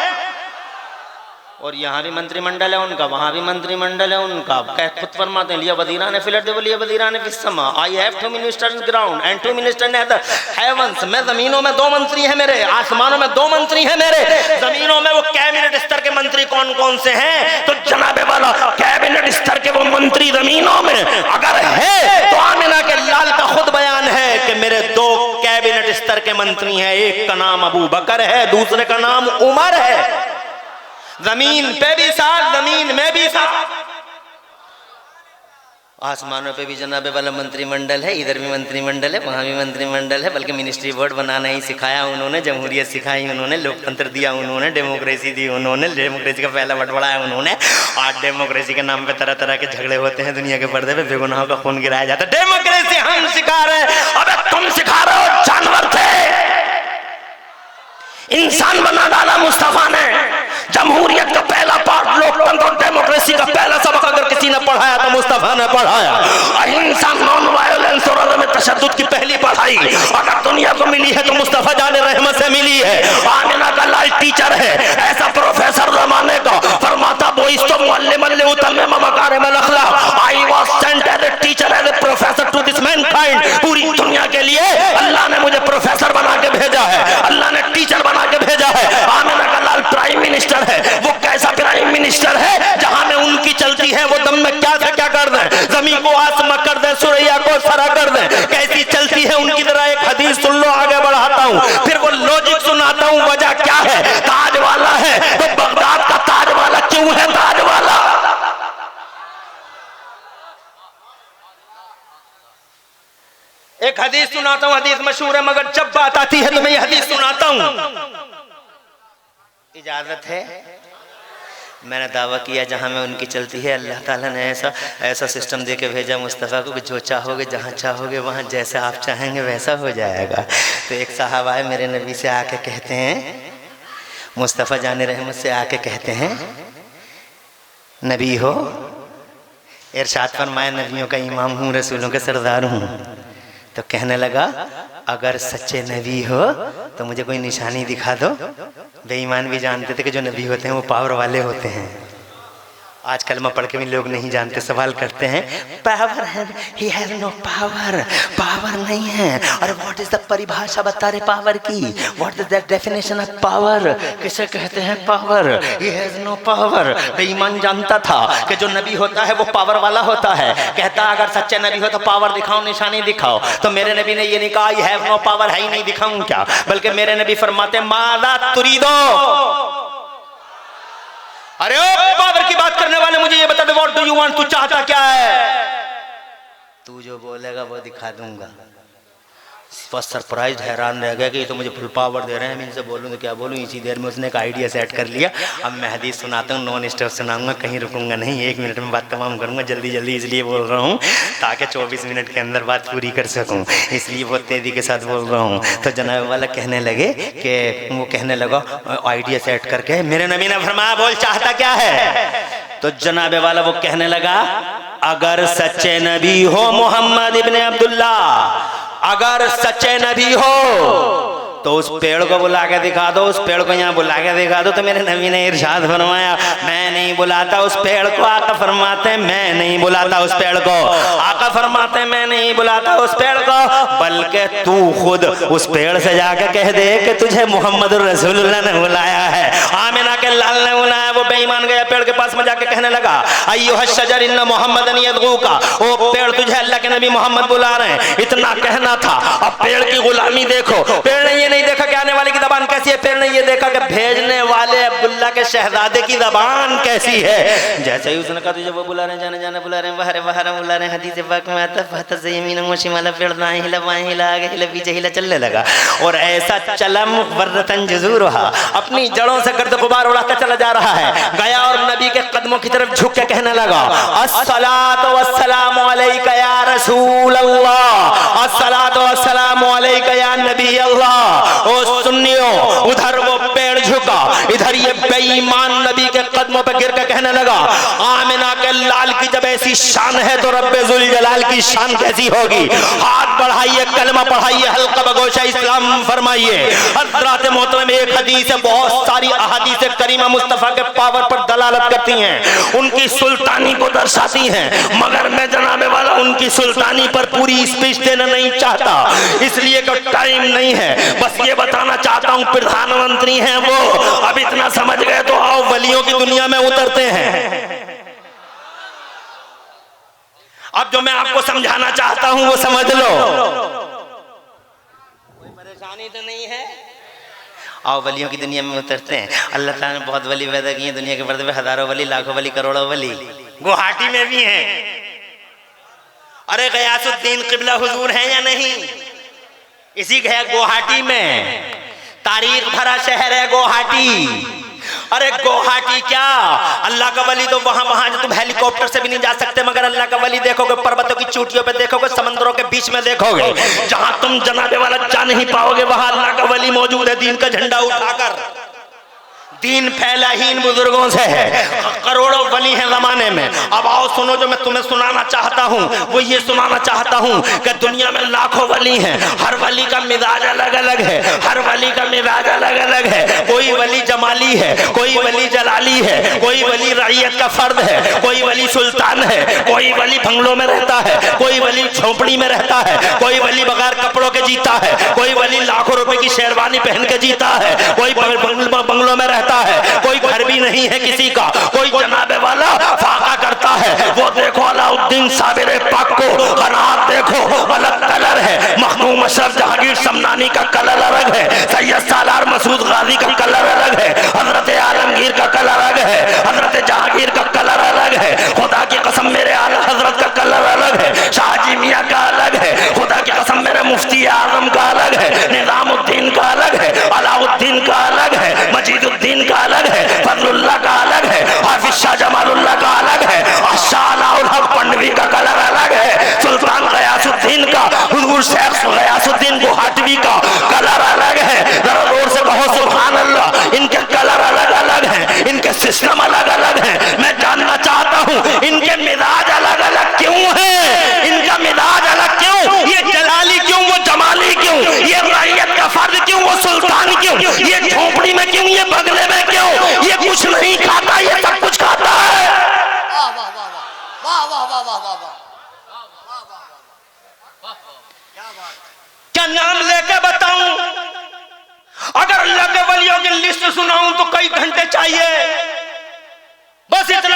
और यहाँ भी मंत्रिमंडल है उनका, वहां भी मंत्रिमंडल है उनका। खुद फरमाते हैं लिया वजीरा ने फिलट लिया वजीरा ने फिस्समा, I have 2 ministers in ground and 2 ministers in the heavens. मैं जमीनों में 2 मंत्री हैं मेरे, आसमानों में 2 मंत्री हैं मेरे। जमीनों में वो कैबिनेट स्तर के मंत्री कौन कौन से हैं? तो जनाबे वाला कैबिनेट स्तर के वो मंत्री जमीनों में अगर है तो आमिना के लाल का खुद बयान है कि मेरे 2 कैबिनेट स्तर के मंत्री हैं, एक का नाम अबू बकर है, दूसरे का नाम उमर है। जमीन पे भी साथ, जमीन में भी साथ, आसमानों पे भी जनाबे वाला मंत्रिमंडल है, इधर भी मंत्रिमंडल है, वहां भी मंत्रिमंडल है। बल्कि मिनिस्ट्री बोर्ड बनाना ही सिखाया उन्होंने, जमहूरियत सिखाई उन्होंने, लोकतंत्र दिया उन्होंने, डेमोक्रेसी दी उन्होंने, डेमोक्रेसी का पहला बटवाड़ा है उन्होंने। आज डेमोक्रेसी के नाम पे तरह तरह के झगड़े होते हैं, दुनिया के पर्दे पे बेगुनाहों का खून गिराया जाता है। डेमोक्रेसी हम सिखा रहे हैं, अबे तुम सिखा रहे हो, जानवर थे, इंसान बना डाला मुस्तफा ने। जमहूरियत का पहला पार्ट, लोकतंत्र और डेमोक्रेसी का पहला सबक अगर किसी ने पढ़ाया तो मुस्तफा ने पढ़ाया। अहिंसा, नॉन वायलेंस और अदम तशद्दुद की पहली पढ़ाई अगर दुनिया को मिली है तो मुस्तफा जाने रहमत से मिली है। आमिना का लाल टीचर है, ऐसा प्रोफेसर जमाने का, फरमाता बोइस्तो मुअल्लिमन लिउतम्मिम मकारिम अल अखलाक, I was sent as a teacher as a professor to this mankind. पूरी दुनिया के लिए अल्लाह ने मुझे प्रोफेसर बना के भेजा है, अल्लाह ने टीचर बना के भेजा है। आमिना का लाल प्राइम मिनिस्टर है। वो कैसा प्राइम मिनिस्टर है? जहां में उनकी चलती है वो दम में क्या से क्या कर दे, जमीन को आसमां कर दे, सुरैया को सरा कर दे। कैसी चलती है उनकी तरह एक हदीस सुन लो, आगे बढ़ाता हूं, फिर वो लॉजिक सुनाता हूं। वजह क्या है? ताज वाला है तो बगदाद का ताज वाला क्यों है ताज वाला? एक हदीस सुनाता हूं, हदीस मशहूर है, मगर जब बात आती है तो मैं ये हदीस सुनाता हूं। इजाजत है? मैंने दावा किया जहां में उनकी चलती है, अल्लाह ताला ने ऐसा सिस्टम दे के भेजा मुस्तफ़ा को कि जो चाहोगे, जहां चाहोगे, वहां जैसे आप चाहेंगे वैसा हो जाएगा। तो एक साहबा है मेरे नबी से आके कहते हैं, मुस्तफ़ा जाने रहमत से आके कहते हैं, नबी हो, इरशाद फरमाया नबियों का इमाम हूँ, रसूलों के सरदार हूँ। तो कहने लगा अगर सच्चे नबी हो तो मुझे कोई निशानी दिखा दो। बेईमान भी जानते थे कि जो नबी होते हैं वो पावर वाले होते हैं। आज कलमा पढ़ के भी लोग नहीं जानते, सवाल करते हैं पावर है, he has no power, power नहीं है। और व्हाट इज द परिभाषा बता रहे पावर की, what is the definition of power, किसे कहते हैं power? He has no power. बेईमान जानता था कि जो नबी होता है वो पावर वाला होता है। कहता अगर सच्चे नबी हो तो पावर दिखाओ, निशानी दिखाओ। तो मेरे नबी ने ये नहीं कहा आई हैव नो पावर, है ही नहीं, दिखाऊं क्या? बल्कि मेरे नबी फरमाते मादा तुरीदो, अरे व्हाट डू यू वांट, तू चाहता क्या है? तू जो बोलेगा वो दिखा दूंगा। बस सरप्राइज हैरान रह गया कि ये तो मुझे फुल पावर दे रहे हैं, मैं इनसे बोलूँ तो क्या बोलूँ। इसी देर में उसने एक आइडिया सेट कर लिया। अब मैं हदीस सुनाता हूँ, नॉन स्टॉप सुनाऊंगा, कहीं रुकूंगा नहीं, 1 मिनट में बात तमाम करूंगा। जल्दी जल्दी इसलिए बोल रहा हूँ ताकि 24 मिनट के अंदर बात पूरी कर सकूँ, इसलिए बहुत तेजी के साथ बोल रहा हूँ। तो जनाब वाला कहने लगे कि वो कहने लगा आइडिया सेट करके, मेरे नबी ने फरमाया बोल चाहता क्या है? तो जनाब वाला वो कहने लगा, अगर सच्चे नबी हो मोहम्मद इब्ने अब्दुल्ला, अगर सच्चे नबी हो तो उस पेड़ को बुला के दिखा दो, उस पेड़ को यहाँ बुला के दिखा दो। तो मेरे नबी ने इरशाद फरमाया, मैं नहीं बुलाता उस पेड़ को। आका फरमाते मैं नहीं बुलाता उस पेड़ को। आका फरमाते मैं नहीं बुलाता उस पेड़ को, बल्कि तू खुद उस पेड़ से जाकर कह दे कि तुझे मोहम्मद रसूलुल्लाह ने बुलाया है, आमिना के लाल ने बुलाया। वो बेईमान गया पेड़ के पास में जाके कहने लगा, अय्युहा शजर इन्न मोहम्मदन यदगूका, ओ पेड़ तुझे अल्लाह के नबी मोहम्मद बुला रहे हैं। इतना कहना था। अब पेड़ की गुलामी देखो, पेड़ ने ये नहीं देखा कि आने वाले की जबान कैसी है, पेड़ ने ये देखा कि भेजने वाले अब्दुल्ला के शहजादे की जबान कैसी है। जैसे ही उसने कहा तुझे वो बुला रहे हैं, जाने जाने बुला रहे हैं, बाहर बाहर बुला रहे हैं, हदीस पाक में आता फत से यमीन व शिमाल, पेड़ दाएं हिला बाएं हिला आगे हिला पीछे हिला चलने लगा। और ऐसा चलम वर्रतन जज़ूरुहा, अपनी जड़ों से गर्द गुबार उड़ाता चला जा रहा है। गया और नबी के कदमों की तरफ झुक के कहने लगा, अस्सलातु वस्सलामु अलैका या रसूल अल्लाह, अस्सलातु वस्सलामु अलैका या नबी अल्लाह। ओ सुन्नियों, उधर वो पेड़ झुका, इधर ये बेईमान नबी के कदमों पे गिर के कहने लगा, आमिना के लाल की जब ऐसी शान है तो रब्बे जुल जलाल की शान कैसी होगी। हाथ बढ़ाइए, कलमा पढ़ाइए, हल्का बगोशा इस्लाम फरमाइए। हज़रात मोहतरम, एक हदीस है, बहुत सारी अहादीस करीमा मुस्तफा के पावर पर दलालत करती हैं, उनकी सुल्तानी को दर्शाती हैं, मगर मैं जनाबे वाला उनकी सुल्तानी पर पूरी स्पीच देना नहीं चाहता, इसलिए कि टाइम नहीं है। बस ये बताना चाहता हूँ, प्रधानमंत्री हैं वो, अब इतना समझ गए तो आओ वलियों की दुनिया में उतरते हैं। अब जो मैं आपको समझाना चाहता हूं वो समझ लो। कोई परेशानी तो नहीं है? आओ वलियों की दुनिया में उतरते हैं। अल्लाह ताला ने बहुत वली पैदा किए दुनिया के पर्दे पे, हजारों वली, लाखों वली, करोड़ों वली गुवाहाटी में भी हैं। अरे गयासुद्दीन किबला हुजूर हैं या नहीं? इसी गुवाहाटी में तारीख भरा शहर है गुवाहाटी। अरे गुवाहाटी क्या, अल्लाह का वली तो वहां वहां तुम हेलीकॉप्टर से भी नहीं जा सकते, मगर अल्लाह का वली देखोगे पर्वतों की चोटियों पे देखोगे, समंदरों के बीच में देखोगे, जहां तुम जनाबे वाला जा नहीं पाओगे वहां अल्लाह का वली मौजूद है, दीन का झंडा उठाकर। दीन फैला ही इन बुजुर्गों से है, करोड़ों वली हैं जमाने में। अब आओ सुनो, जो मैं तुम्हें सुनाना चाहता हूँ वो ये सुनाना चाहता हूँ कि दुनिया में लाखों वली हैं, हर वली का मिजाज अलग अलग है, हर वली का मिजाज अलग अलग है। कोई वली जमाली है, कोई वली जलाली है, कोई वली रईयत का फर्द है, कोई वली सुल्तान है, कोई वली बंगलों में रहता है, कोई वली झोपड़ी में रहता है, कोई वली बगैर कपड़ों के जीता है, कोई वली लाखों रुपए की शेरवानी पहन के जीता है, कोई बंगलों में रहता है, कोई घर भी नहीं है किसी का, कोई जनाबे वाला फाका करता है। वो देखो अलाउद्दीन साबिर पाक को, अनार देखो अलग कलर है, मखदूम अशरफ जहांगीर समनानी का कलर अलग है, सैयद सालार मसूद गाजी का कलर अलग है, हजरत आलमगीर का कलर अलग है, हजरत जहांगीर का कलर अलग है, खुदा की कसम मेरे आला हजरत का कलर अलग है, शाहजी मियाँ का अलग है, खुदा की कसम मेरे मुफ्ती आजम का अलग है, निजामुद्दीन का अलग है, अलाउद्दीन का अलग है, मजीदुद्दीन का अलग है, फजलुल्लाह का अलग है, हाफिज शाह जमालुल्लाह का अलग है, शाह अलाउल हक पंडवी का कलर अलग है, सुल्तान गयासुद्दीन का, हुजूर शेख गयासुद्दीन गुवाहाटी का कलर अलग है। जरा जोर से कहो सुभान अल्लाह। इनके कलर अलग अलग हैं, इनके सिस्टम अलग अलग हैं। मैं जानना चाहता हूँ इनके मिजाज अलग अलग क्यों है? इनका मिजाज अलग क्यों? ये जलाली क्यों, वो जमाली क्यों? ये रईयत का फर्द क्यों, वो सुल्तान क्यों? ये झोपड़ी में क्यों, ये बगले में क्यों? ये कुछ नहीं खाता, ये सब कुछ खाता है। वाह वाह वाह वाह वाह वाह वाह वाह वाह, क्या नाम लेके बताऊं? अगर अल्लाह के वलियों की लिस्ट सुनाऊं तो कई घंटे चाहिए। बस इतना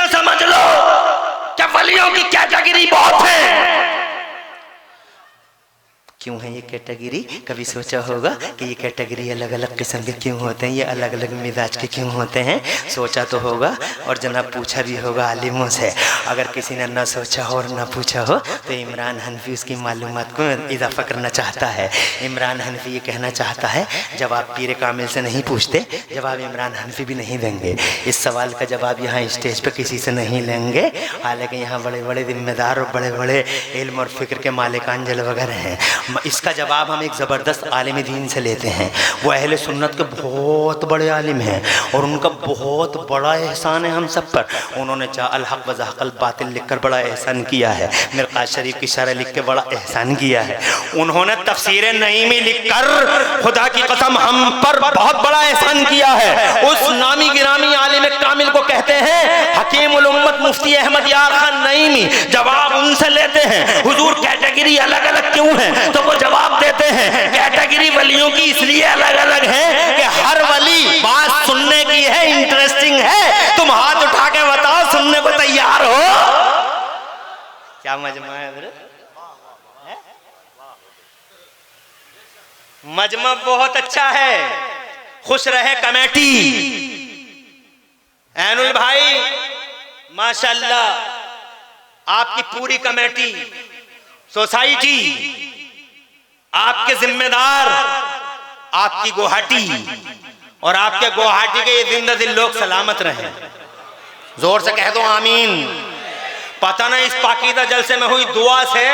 क्यों है ये कैटेगरी? कभी सोचा होगा कि ये कैटेगरी अलग अलग किस्म के क्यों होते हैं, ये अलग अलग मिजाज के क्यों होते हैं? सोचा तो होगा और जनाब पूछा भी होगा आलिमों से। अगर किसी ने ना सोचा हो और ना पूछा हो तो इमरान हनफी उसकी मालूमात को इजाफा करना चाहता है। इमरान हनफी ये कहना चाहता है, जब आप पीर कामिल से नहीं पूछते जवाब इमरान हनफी भी नहीं देंगे। इस सवाल का जवाब यहाँ स्टेज पर किसी से नहीं लेंगे, हालांकि यहाँ बड़े बड़े जिम्मेदार और बड़े बड़े इल्म और फिक्र के मालिकान जल वगैरह हैं। इसका जवाब हम एक ज़बरदस्त आलिम दीन से लेते हैं। वो अहले सुन्नत के बहुत बड़े आलिम हैं और उनका बहुत बड़ा एहसान है हम सब पर। उन्होंने अल हक़ व ज़हक़ल बातिल लिख कर बड़ा एहसान किया है। मिरकात शरीफ की शरह लिख के बड़ा एहसान किया है। उन्होंने तफसीर नईमी लिख कर खुदा की कसम हम पर बहुत बड़ा एहसान किया है। उस नामी गिरामी आलिम कामिल को कहते हैं हकीमुल उम्मत मुफ्ती अहमद यार खान नईमी। जवाब उनसे लेते हैं, हुजूर कैटेगरी अलग अलग क्यों है? तो वो जवाब देते हैं कैटेगरी वलियों की इसलिए अलग अलग है कि हर वली बात सुनने की है, इंटरेस्टिंग है। तुम हाथ उठा के बताओ, सुनने को तैयार हो? क्या मजमा है? मजमा बहुत अच्छा है। खुश रहे कमेटी। ऐनुल भाई माशाल्लाह, आपकी पूरी कमेटी, सोसाइटी, आपके जिम्मेदार, आपकी गुवाहाटी और आपके गुवाहाटी के ये जिंदा दिल लोग सलामत रहें। जोर से कह दो आमीन। पता नहीं इस पाकीदा जलसे में हुई दुआ से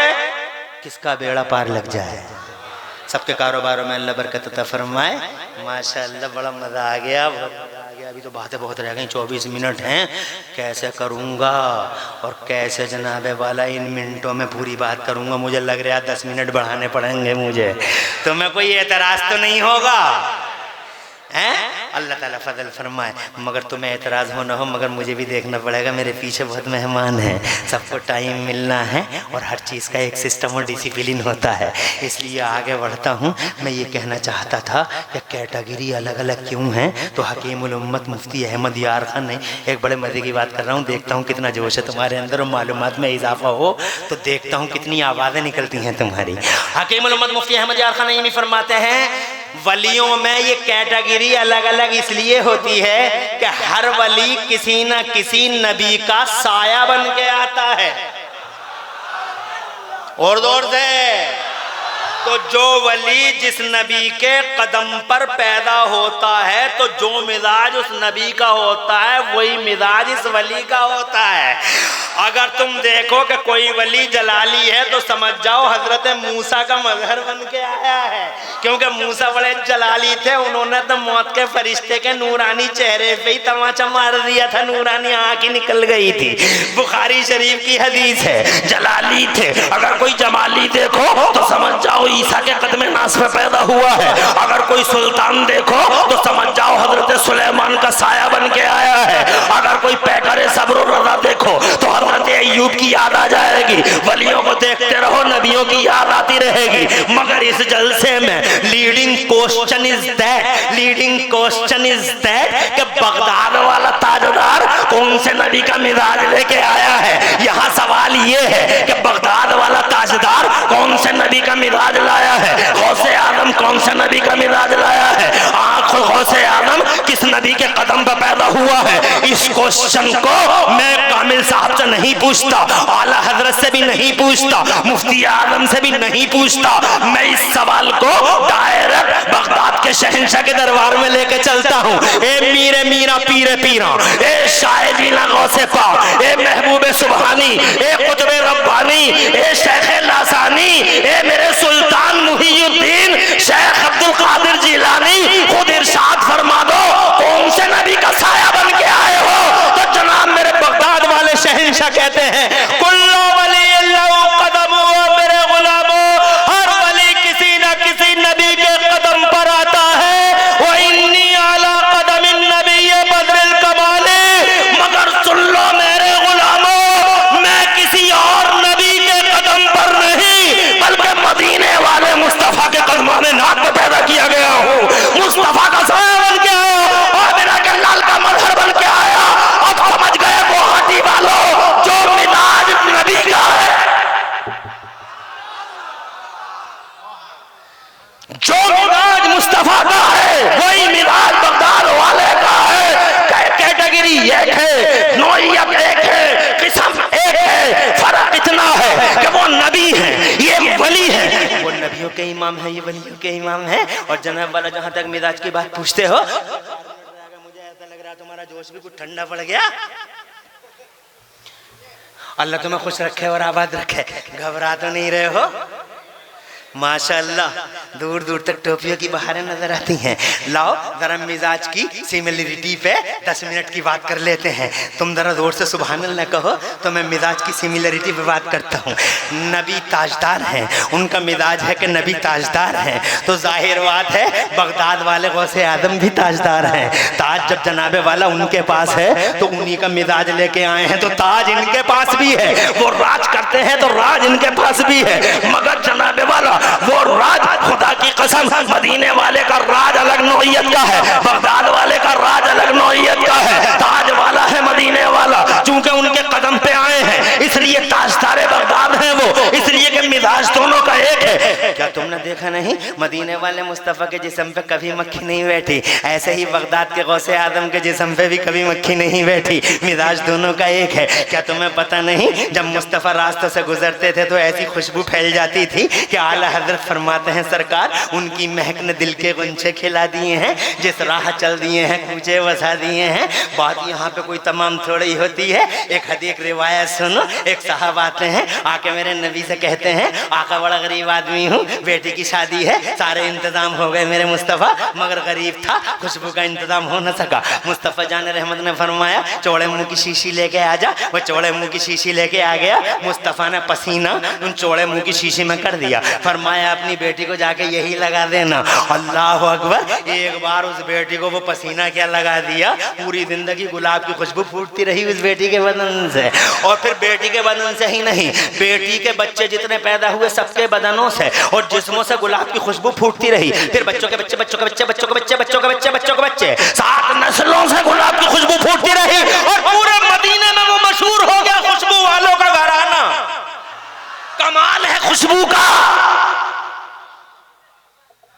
किसका बेड़ा पार लग जाए। सबके कारोबारों में अल्लाह बरकत अता फरमाए। माशाअल्लाह बड़ा मज़ा आ गया, बहुत मज़ा आ गया। अभी तो बातें बहुत रह गई, 24 मिनट हैं। कैसे करूँगा और कैसे जनाबे वाला इन मिनटों में पूरी बात करूँगा? मुझे लग रहा है 10 मिनट बढ़ाने पड़ेंगे मुझे। तो मैं कोई एतराज़ तो नहीं होगा हैं? अल्लाह ताला फजल फरमाए। मगर तुम्हें एतराज़ हो ना हो, मगर मुझे भी देखना पड़ेगा, मेरे पीछे बहुत मेहमान हैं। सबको टाइम मिलना है और हर चीज़ का एक सिस्टम और डिसिप्लिन होता है, इसलिए आगे बढ़ता हूँ। मैं ये कहना चाहता था कि कैटेगरी अलग अलग क्यों हैं? तो हकीमुल उम्मत मुफ्ती अहमद यार खान ने एक बड़े मज़े की बात कर रहा हूँ। देखता हूँ कितना जोश है तुम्हारे अंदर और मालूमात में इजाफा हो तो देखता हूँ कितनी आवाज़ें निकलती हैं तुम्हारी। हकीमुल उम्मत मुफ्ती अहमद यार खान ये फरमाते हैं वलियों में ये कैटेगरी अलग अलग इसलिए होती है कि हर वली किसी न किसी नबी का साया बन के आता है। और जोर से, तो जो वली जिस नबी के कदम पर पैदा होता है तो जो मिजाज उस नबी का होता है वही मिजाज इस वली का होता है। अगर तुम देखो कि कोई वली जलाली है तो समझ जाओ हजरत मूसा का मजहर बन के आया है, क्योंकि मूसा बड़े जलाली थे। उन्होंने तो मौत के फरिश्ते के नूरानी चेहरे पे ही तमाचा मार दिया था, नूरानी आंख ही निकल गई थी। बुखारी शरीफ की हदीस है, जलाली थे। अगर कोई जमाली देखो तो समझ जाओ ईसा के कदमे नास में पैदा हुआ है। अगर कोई सुल्तान देखो तो समझ जाओ हजरत सुलेमान का साया बन के आया है। अगर कोई पैकर सब्र रज़ा देखो तो हजरत अय्यूब की याद आ जाएगी। वलियों को देखते रहो, नबियों की याद आती रहेगी। मगर इस जलसे में लीडिंग क्वेश्चन इज दैट कि बगदाद वाला ताजदार कौन से नबी का मिजाज लेके आया है। यहाँ सवाल ये है कि बगदाद वाला ताजदार कौन से नबी का मिजाज लाया है। गौसे आदम कौन से नबी का मिजाज लाया है। गौसे आदम किस नबी के कदम पर पैदा हुआ है। इस क्वेश्चन को मैं कामिल साहब से नहीं पूछता, आला हजरत से भी नहीं पूछता, मुफ्ती आजम से भी नहीं पूछता। मैं इस सवाल को डायरेक्ट बगदाद के शहंशाह के दरबार में लेके चलता हूँ। ए मीरे मीरा पीरे पीरा, ए शायदीना गौसे पाक, ए महबूबे सुबहानी, ए कुतुबे रब्बानी, ए शेख लासानी, ए मेरे सुल्तान मुहीउद्दीन शेख अब्दुल कादिर जिलानी, खुद इरशाद फरमा दो कौन से नबी का साया बन के आए हो। तो जनाब मेरे बगदाद वाले शहंशाह कहते हैं कुल्लु वली अल्लाह कदम हो मेरे गुलामो, हर वली किसी न किसी नबी के कदम पर आता है। वो इन्नी आला कदम नबी बदरिल कमाले, मगर सुन लो मेरे गुलामो, मैं किसी और नबी के कदम पर नहीं बल्कि मदीने वाले मुस्तफा के कदमाने नाक में पैदा किया गया हूँ। मुस्तफा का साया के इमाम है, ये वलियों के इमाम है। और जनाब वाला जहाँ तक मिजाज की बात पूछते हो, मुझे ऐसा लग रहा तुम्हारा जोश भी कुछ ठंडा पड़ गया। अल्लाह तुम्हें खुश रखे और आबाद रखे। घबरा तो नहीं रहे हो? माशाअल्लाह, दूर दूर तक टोपियों की बहारें नजर आती हैं। लाओ जरा मिजाज की सिमिलरिटी पे 10 मिनट की बात कर लेते हैं। तुम जरा जोर से सुभान अल्लाह कहो तो मैं मिजाज की सिमिलरिटी पे बात करता हूँ। नबी ताजदार हैं, उनका मिजाज है कि नबी ताजदार हैं, तो जाहिर बात है बगदाद वाले गौसे आदम भी ताजदार हैं। ताज जब जनाबे वाला उनके पास है तो उन्हीं का मिजाज लेके आए हैं, तो ताज इनके पास भी है। वो राज करते हैं तो राज इनके पास भी है, मगर जनाबे वाला वो राज, खुदा की कसम, मदीने वाले का राज अलग नौइयत का है, बगदाद वाले का राज अलग नौइयत का है। ताज वाला है मदीने वाला, चूंकि उनके कदम पे आए हैं इसलिए ताजदार बगदाद हैं वो, इसलिए कि मिजाज दोनों का एक है। क्या तुमने देखा नहीं, मदीने वाले मुस्तफ़ा के जिस्म पे कभी मक्खी नहीं बैठी, ऐसे ही बगदाद के गौसे आदम के जिस्म पे भी कभी मक्खी नहीं बैठी। मिजाज दोनों का एक है। क्या तुम्हें पता नहीं, जब मुस्तफ़ा रास्तों से गुजरते थे तो ऐसी खुशबू फैल जाती थी कि आला हजरत फरमाते हैं सरकार उनकी महक ने दिल के गुंछे खिला दिए हैं, जिस राह चल दिए हैं कूचे बसा दिए हैं। बात यहाँ पे कोई तमाम थोड़ी होती है। एक हदीस रिवायत सुनो। एक साहब आते हैं, आके मेरे नबी से कहते हैं आका बड़ा गरीब आदमी हूँ, बेटी की शादी है, सारे इंतजाम हो गए मेरे मुस्तफ़ा, मगर गरीब था, खुशबू का इंतजाम हो न सका। मुस्तफ़ा जान रहमत ने फरमाया चौड़े मुँह की शीशी लेके आ जा। वो चौड़े मुँह की शीशी लेके आ गया। मुस्तफ़ा ने पसीना उन चौड़े मुँह की शीशी में कर दिया। फरमाया अपनी बेटी को जाके यही लगा देना। अल्लाह अकबर। एक बार उस बेटी को वो पसीना क्या लगा दिया, पूरी जिंदगी गुलाब की खुशबू फूटती रही उस बेटी के बदन से। और फिर बेटी के बदन से ही नहीं, बेटी के बच्चे जितने पैदा हुए सबके बदनों से और जिस्मों से गुलाब की खुशबू फूटती रही। फिर बच्चों के बच्चे, बच्चों के बच्चे, बच्चों के बच्चे, बच्चों के बच्चे, बच्चों के बच्चे, 7 नस्लों से गुलाब की खुशबू फूटती रही। और पूरे मदीने में वो मशहूर हो गया खुशबू वालों का घराना। कमाल है खुशबू का।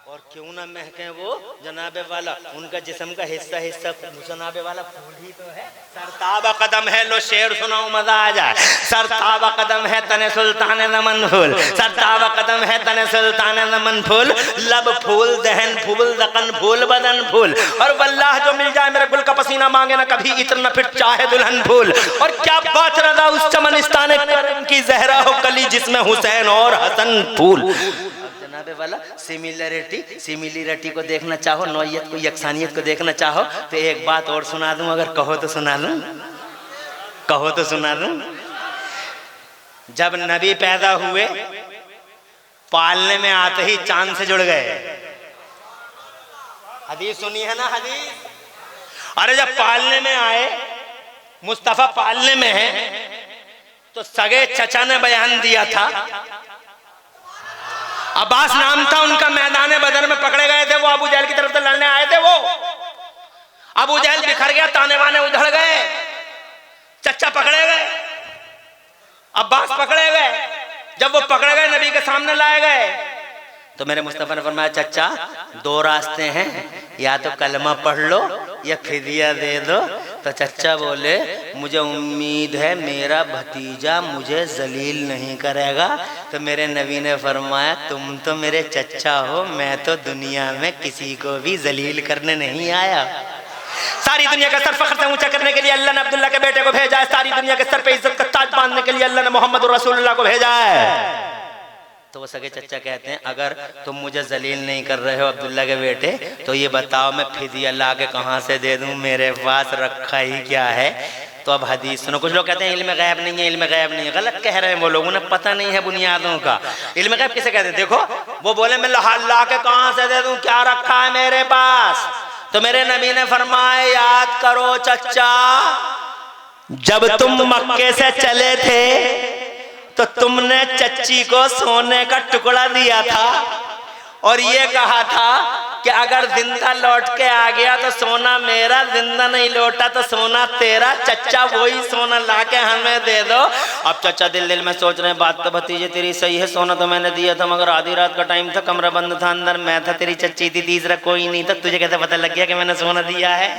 और क्यों ना महके वो जनाबे वाला, उनका जिस्म का हिस्सा हिस्सा जनाबे वाला फूल ही तो है। सरताबा कदम है, लो शेर सुनाओ मजा आ जाए। सरताबा कदम है तने सुल्तान नमन फूल, सरताबा कदम है तने सुल्तान नमन फूल, लब फूल, दहन फूल, दकन फूल, बदन फूल। और वल्लाह जो मिल जाए मेरे गुल का पसीना मांगे ना कभी इत्र न फिर चाहे दुल्हन फूल। और क्या बात रहा उस चमनिस्तान की जहरा हो कली जिसमें हुसैन और हसन फूल। जनाबे वाला सिमिलरिटी को देखना चाहो, नौइयत को, यकसानियत को देखना चाहो तो एक बात और सुना दूं, अगर कहो तो सुना दूं, कहो तो सुना दूं। जब नबी पैदा हुए पालने में आते ही चांद से जुड़ गए। हदीस सुनी है ना हदीस। अरे जब पालने में आए, मुस्तफा पालने में है, तो सगे चचा ने बयान दिया था, अब्बास नाम था उनका, मैदान बदर में पकड़े गए थे। वो अबू जहल की तरफ से लड़ने आए थे। वो अबू जहल बिखर गया, ताने वाने उधड़ गए, चचा पकड़े गए, अब्बास पकड़े गए। जब वो पकड़े गए नबी के सामने लाए गए तो मेरे मुस्तफा ने फरमाया चचा 2 रास्ते हैं, या तो कलमा पढ़ लो या फिदिया दे दो। तो चचा बोले मुझे उम्मीद है मेरा भतीजा मुझे जलील नहीं करेगा। तो मेरे नबी ने फरमाया तुम तो मेरे चचा हो, मैं तो दुनिया में किसी को भी जलील करने नहीं आया। सारी दुनिया का सर फख्र से ऊंचा करने के लिए अल्लाह ने अब्दुल्ला के बेटे को भेजा है। सारी दुनिया के सर पे इज्जत का ताज बांधने के लिए अल्लाह ने मोहम्मद रसूलुल्लाह को भेजा है। तो वो सगे चचा कहते हैं अगर तुम मुझे जलील नहीं कर रहे हो अब्दुल्ला के बेटे, तो ये बताओ मैं फिदिया ला के कहाँ से दे दूं, मेरे पास रखा ही क्या है। तो अब हदीस सुनो। कुछ लोग कहते हैं इल्म गैब नहीं है, इल्म गैब नहीं है। गलत कह रहे हैं वो लोग, उन्हें पता नहीं है बुनियादों का। इल्म गैब किसे कहते हैं? देखो वो बोले मैं ला के कहाँ से दे दूं, क्या रखा है मेरे पास। तो मेरे नबी ने फरमाया याद करो चचा, जब तुम मक्के से चले थे तो तुमने चच्ची को सोने का टुकड़ा दिया था और ये कहा था कि अगर जिंदा लौट के आ गया तो सोना मेरा, जिंदा नहीं लौटा तो सोना तेरा। चचा वही सोना लाके हमें दे दो। अब चचा दिल दिल में सोच रहे हैं बात तो भतीजे तेरी सही है, सोना तो मैंने दिया था मगर आधी रात का टाइम था, कमरा बंद था, अंदर मैं था, तेरी चच्ची थी, तीसरा कोई नहीं था। तुझे कैसे पता लग गया कि मैंने सोना दिया है?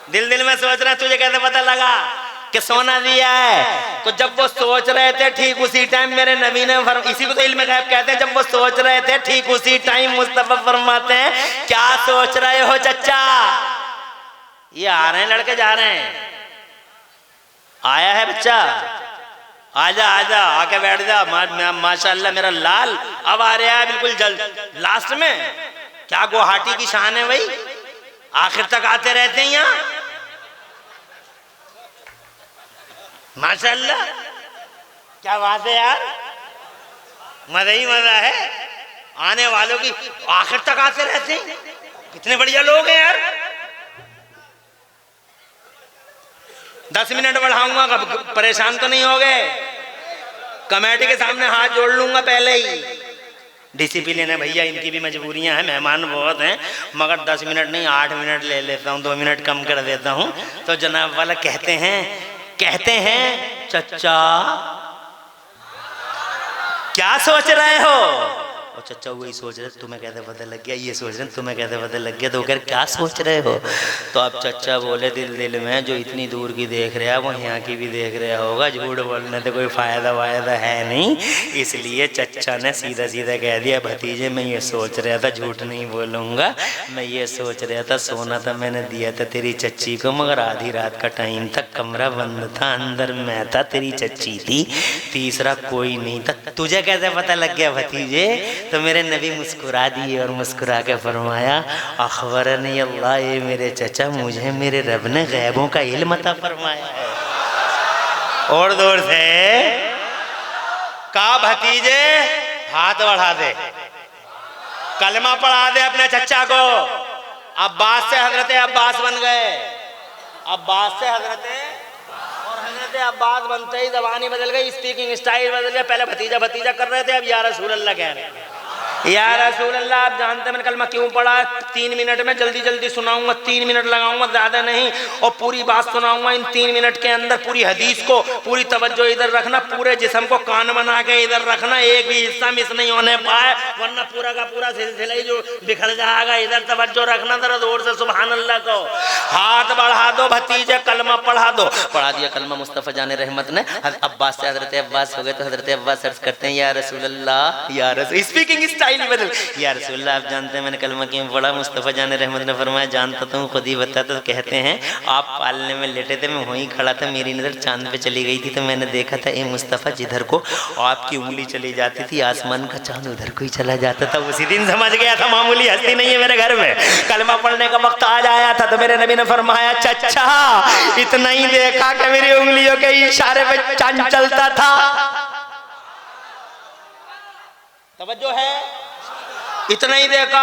दिल दिल में सोच रहे हैं तुझे कैसे पता लगा? कि सोना दिया है। तो जब वो सोच रहे थे ठीक उसी टाइम मेरे नबी ने इसी को तो इल्म गैब कहते हैं, जब वो सोच रहे थे ठीक उसी टाइम मुस्तफा फरमाते हैं, क्या सोच रहे हो चचा? ये आ रहे हैं लड़के, जा रहे हैं। आया है बच्चा, आजा आजा, आके बैठ जा। माशाअल्लाह मेरा लाल अब आ रहा है बिल्कुल जल्द लास्ट में। क्या गुवाहाटी की शान है भाई, आखिर तक आते रहते हैं यहाँ। माशाअल्लाह क्या बात है यार, मजा ही मजा है। आने वालों की आखिर तक आते रहते हैं, कितने बढ़िया लोग हैं यार। 10 मिनट बढ़ाऊंगा, परेशान तो नहीं हो गए? कमेटी के सामने हाथ जोड़ लूंगा पहले ही। डिसिप्लिन है भैया, इनकी भी मजबूरियां हैं, मेहमान बहुत हैं, मगर 10 मिनट नहीं 8 मिनट ले लेता हूँ, 2 मिनट कम कर देता हूँ। तो जनाब वाला कहते हैं चचा क्या सोच रहे हो? और चचा वही सोच रहे तुम्हें कैसे पता लग गया, ये सोच रहे तुम्हें कैसे पता लग गया। तो कह क्या सोच रहे हो? तो अब चचा बोले दिल में जो इतनी दूर की देख रहा है वो यहाँ की भी देख रहा होगा, झूठ बोलने से कोई फायदा वायदा है नहीं। इसलिए चचा ने सीधा सीधा कह दिया, भतीजे मैं ये सोच रहा था, झूठ नहीं बोलूँगा, मैं ये सोच रहा था सोना था मैंने दिया था तेरी चच्ची को, मगर आधी रात का टाइम था, कमरा बंद था, अंदर मैं था, तेरी चच्ची थी, तीसरा कोई नहीं था। तुझे कैसे पता लग गया भतीजे? तो मेरे नबी मुस्कुरा दिए और मुस्कुरा के फरमाया, अखबरनी अल्लाह, ये मेरे चचा मुझे मेरे रब ने गैबों का इल्म अता फरमाया है। और दूर से कहा भतीजे हाथ बढ़ा दे, कलमा पढ़ा दे अपने चचा को। अब्बास से हजरत अब्बास बन गए, अब्बास से हजरत अब्बास बनते ही जबानी बदल गई, स्पीकिंग स्टाइल बदल गया। पहले भतीजा भतीजा कर रहे थे, अब या रसूल अल्लाह कह रहे हैं। या रसूल अल्लाह, आप जानते हैं मैंने कलमा क्यों पढ़ा? 3 मिनट में जल्दी जल्दी सुनाऊंगा, 3 मिनट लगाऊंगा, ज्यादा नहीं, और पूरी बात सुनाऊंगा। इन 3 मिनट के अंदर पूरी हदीस को पूरी तवज्जो इधर रखना, पूरे जिस्म को कान बना के इधर रखना, एक भी हिस्सा मिस नहीं होने पाए, वरना पूरा का पूरा सिलसिला ही जो बिखर जाएगा। इधर तवज्जो रखना, जरा जोर से सुभान अल्लाह को। हाथ बढ़ा दो भतीजे, कलमा पढ़ा दो। पढ़ा दिया कलमा मुस्तफ़ा जाने रहमत ने। अब्बास से हजरत अब्बास हो गए, तो हजरत अब्बास अर्ज करते हैं, या रसूल अल्लाह, या रसूल, स्पीकिंग स्टाइल बदल, या रसूल अल्लाह आप जानते हैं मैंने कलमा क्यों पढ़ा? मुस्तफ़ा जाने रहमत ने फरमाया, जानता तो खुद ही बता। तो कहते हैं आप पालने में लेटे थे, मैं वहीं खड़ा था, मेरी नज़र चांद पे चली गई थी, तो मैंने देखा था ए मुस्तफ़ा जिधर को आपकी उंगली चली जाती थी आसमान का चांद उधर को ही चला जाता था। उसी दिन समझ गया था मामूली हस्ती नहीं है मेरे घर में। कलमा पढ़ने का वक्त आज आया था, तो मेरे नबी ने फरमाया, चचा इतना ही देखा कि मेरी उंगलियों के इशारे पे चांद चलता था। तवज्जो है, इतना ही देखा।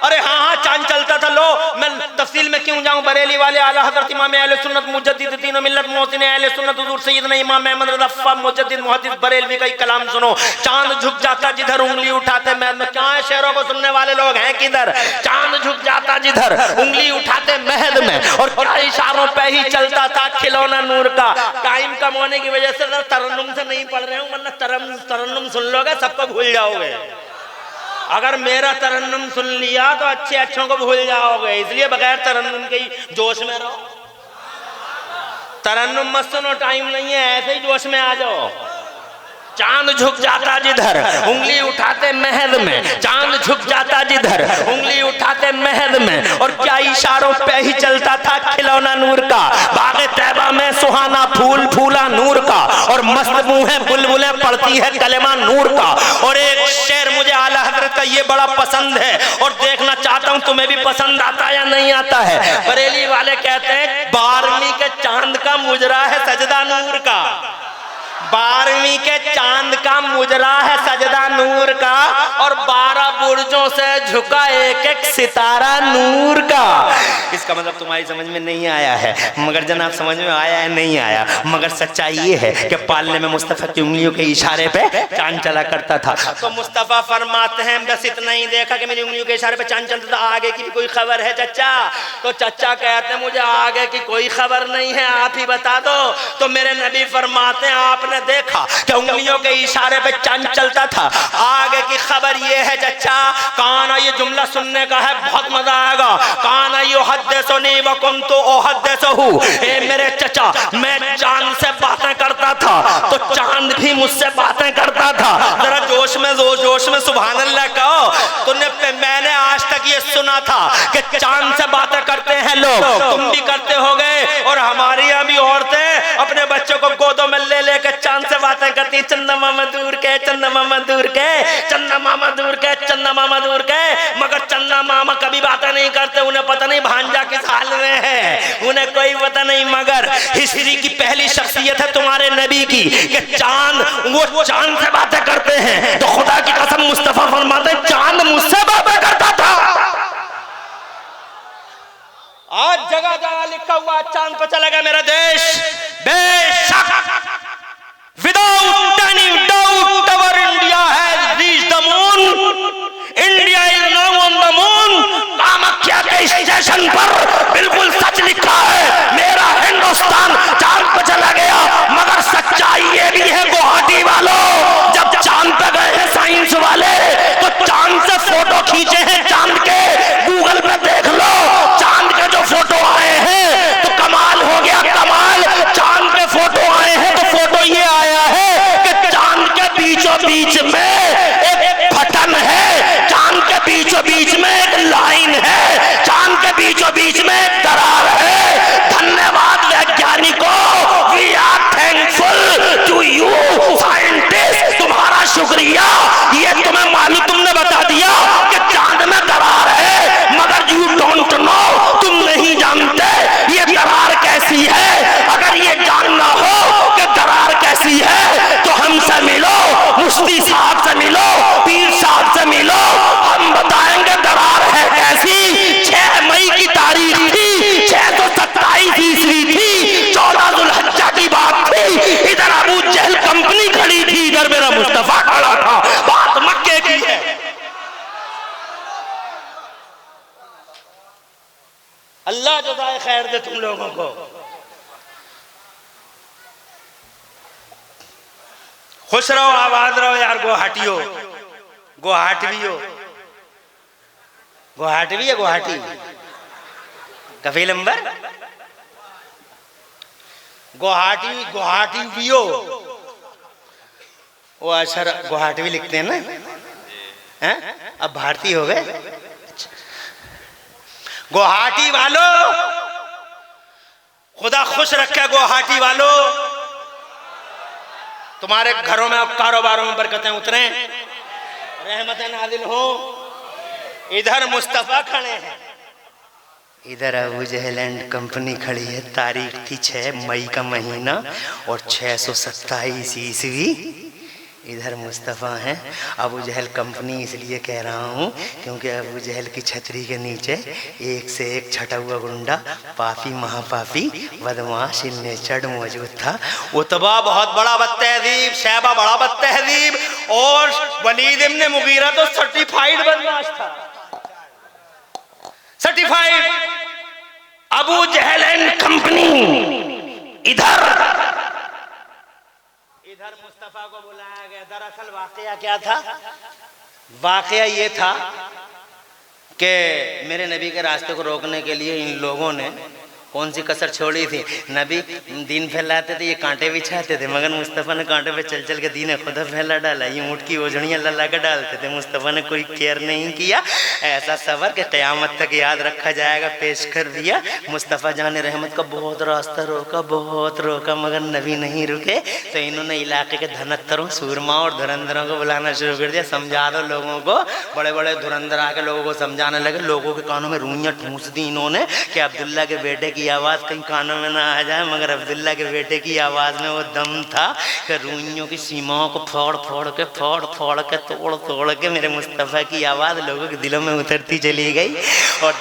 अरे हाँ हाँ चांद चलता था। लो मैं तफसील में क्यों जाऊं? बरेली वाले आला हजरत इमाम अहले सुन्नत मुजद्दिद तीनों मिल्लत मोहसिन अहले सुन्नत हुजूर सैयदना इमाम अहमद रज़ा अफ़्फ़ा मुजद्दिद मुहद्दिस बरेलवी का कलाम सुनो। चांद झुक जाता जिधर उंगली उठाते महद में। क्या है शेरों को सुनने वाले लोग हैं किधर? चांद झुक जाता जिधर उंगली उठाते महद में, और क्या इशारों पे ही चलता था खिलौना नूर का। टाइम कम होने की वजह से तरन्नुम से नहीं पढ़ रहे हूँ, वरना तरन्नुम सुन लोगे सबको भूल जाओगे। अगर मेरा तरन्नुम सुन लिया तो अच्छे अच्छों को भूल जाओगे, इसलिए बगैर तरन्नुम के ही जोश में रहो। तरन्नुम मत सुनो, टाइम नहीं है, ऐसे ही जोश में आ जाओ। चांद झुक जाता जिधर उंगली उठाते महद में, चांद झुक जाता जिधर उंगली उठाते महद में, और क्या इशारों पे ही चलता था खिलौना नूर का। बागे तैबा में सुहाना फूल फूला नूर का, और मस्त मुंह है बुलबुलें पड़ती है कलेमा नूर का। और एक शेर मुझे आला हजरत का ये बड़ा पसंद है, और देखना चाहता हूँ तुम्हें भी पसंद आता या नहीं आता है। बरेली वाले कहते हैं 12वीं के चांद का मुजरा है सजदा नूर का। 12वीं के चांद का मुजरा है सजदा नूर का, और 12 बुर्जों से झुका एक एक सितारा नूर का। इसका मतलब तुम्हारी समझ में नहीं आया है, मगर जनाब समझ में आया है नहीं आया। मगर सच्चाई ये है कि पालने में मुस्तफ़ा की उंगलियों के इशारे पे चांद चला करता था। तो मुस्तफ़ा फरमाते हैं बस इतना ही देखा कि मेरी उंगलियों के इशारे पे चांद चलता था, आगे की भी कोई खबर है चचा? तो चचा कहते हैं मुझे आगे की कोई खबर नहीं है, आप ही बता दो। तो मेरे नबी फरमाते हैं आप आपने देखा कि उंगलियों के इशारे पे चांद चलता था। आगे की खबर ये है चचा, काना, ये जुमला सुनने का है, बहुत मजा आएगा। काना युहद्दिसुनी व कुन्तु उहद्दिसुहु, ए मेरे चचा, मैं चांद से बातें करता था तो चांद भी मुझसे बातें करता था। जरा जोश में सुभान अल्लाह कहो। मैंने आज तक ये सुना था कि चांद से बातें करते हैं लोग, तुम भी करते हो गए, और हमारी यहाँ भी औरतें अपने बच्चों को गोदों में ले लेकर चांद से बातें करती। चंदा मामा दूर के, चंदा मामा दूर के, चंदा मामा दूर के, चंदा मामा दूर के। मगर चंदा मामा कभी बातें नहीं करते, उन्हें पता नहीं भांजा किस हाल में है, उन्हें कोई पता नहीं। मगर हिस्ट्री की पहली शख्सियत है तुम्हारे नबी की कि चांद, वो चांद से बातें करते हैं। तो खुदा की कसम मुस्तफा फरमाते हैं चांद मुझसे बातें करता था। आज जगह जगह लिखा हुआ चांद पर चला गया मेरा देश। बेशक without any doubt our India has reached the moon. India is now on the moon. Kamakhya के स्टेशन पर बिल्कुल सच लिखा है, मेरा हिंदुस्तान चांद पर चला गया। मगर सच्चाई ये भी है गुवाहाटी वालों, जब चांद पे गए हैं साइंस वाले तो चांद से फोटो खींचे हैं चांद के। गूगल पे देख लो, चांद के जो फोटो आए हैं तो कमाल हो गया, कमाल। चांद के फोटो आए हैं तो फोटो ये आया है कि चांद के बीचों बीच में एक बटन है, चांद के बीचों बीच में एक लाइन है, चांद के बीचों बीच में एक दरार है। धन्यवाद वैज्ञानिकों, we are thankful to you scientist, तुम्हारा शुक्रिया। ये तुम्हें मालूम, तुमने बता दिया कि चांद में दरार है, मगर यू डोंट नो, तुम नहीं जानते ये दरार कैसी है। अगर ये जानना हो कि दरार कैसी है तो हमसे मिलो, मुफ्ती साहब से मिलो, पीर साहब से मिलो, हम बताएंगे दरार है कैसी। 6 मई की तारीख थी, 627 ईस्वी थी, 14 जुल्हज्जा की बात थी। इधर अबू जहल कंपनी खड़ी थी, इधर मेरा मुस्तफा खड़ा था। बात मक्के की है। अल्लाह जज़ाए खैर दे तुम लोगों को। खुश रहो, आबाद रहो यार। गुवाहाटियो, गुवाहाटवियो, गुवाहाटवी है, गुवाहाटी कफी नंबर गुवाहाटी, गुवाहाटीवियो, वो अक्षर गुवाहाटवी लिखते हैं ना, हैं? अब भारतीय हो गए। गुवाहाटी वालों, खुदा खुश रखे गुवाहाटी वालों, तुम्हारे घरों में अब कारोबारों में बरकतें उतरे, रहमतें नाजिल हो। इधर मुस्तफा खड़े हैं, इधर अबू जहल एंड कंपनी खड़ी है। तारीख थी 6 मई का महीना और 627 ईस्वी। इधर मुस्तफ़ा हैं। अबू जहल कंपनी इसलिए कह रहा हूँ क्योंकि अबू जहल की छतरी के नीचे एक से एक छटा हुआ गुंडा, पापी महापापी बदमाश नेचर मौजूद था। उतबा बहुत बड़ा बदतहजीब, शैबा बड़ा बदतहजीब, और वलीद इब्न मुगीरा तो सर्टिफाइड बदमाश था, certified. Abu Jahl and company इधर मुस्तफा को बुलाया गया। दरअसल वाकया क्या था? वाकया ये था कि मेरे नबी के रास्ते को रोकने के लिए इन लोगों ने कौन सी कसर छोड़ी थी। नबी दीन फैलाते थे, ये कांटे बिछाते थे, मगर मुस्तफ़ा ने कांटे पे चल चल के दीन खुदा फैला डाला। ये ऊँट की ओझड़ियाँ ला के डालते थे, मुस्तफ़ा ने कोई केयर नहीं किया। ऐसा सबर कि क़यामत तक याद रखा जाएगा, पेश कर दिया। मुस्तफ़ा जाने रहमत का बहुत रास्ता रोका, बहुत रोका, मगर नबी नहीं रुके। तो इन्होंने इलाके के धनत्तरों, सूरमा और धुरंधरों को बुलाना शुरू कर दिया। समझा दो लोगों को। बड़े बड़े धुरंधर आके लोगों को समझाने लगे। लोगों के कानों में रूइयाँ ठूंस दी इन्होंने कि अब्दुल्ला के बेटे की आवाज़ कहीं कानों में ना आ जाए। मगर अब्दुल्ला के बेटे की आवाज़ में वो दम था कि रूइयों की सीमाओं को फोड़ फोड़ के तोड़ तोड़ के मेरे मुस्तफ़ा की आवाज़ लोगों के दिलों में उतरती चली गई और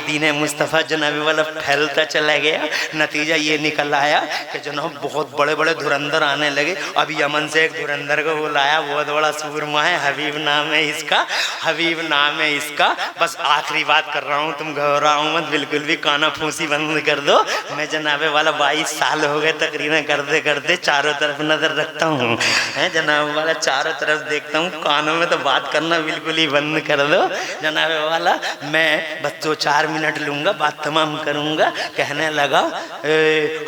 दीन मुस्तफ़ा जनाबी वाला फैलता चला गया। नतीजा ये निकल आया कि जनाब बहुत बड़े बड़े धुरंधर आने लगे। अभी यमन से एक धुरंधर को बुलाया, बहुत बड़ा सूरमा है, हबीब नाम है इसका, हबीब नाम है इसका। बस आखिरी बात कर रहा हूँ, तुम घबराओ मत, बिल्कुल भी काना फूसी बंद कर दो। मैं जनाबे वाला 22 साल हो गए तकरीबन करते करते, चारों तरफ नजर रखता हूँ, है जनाबे वाला, चारों तरफ देखता हूँ, कानों में तो बात करना बिल्कुल ही बंद कर दो जनाबे वाला। मैं बस 2-4 मिनट लूँगा, बात तमाम करूँगा। कहने लगा,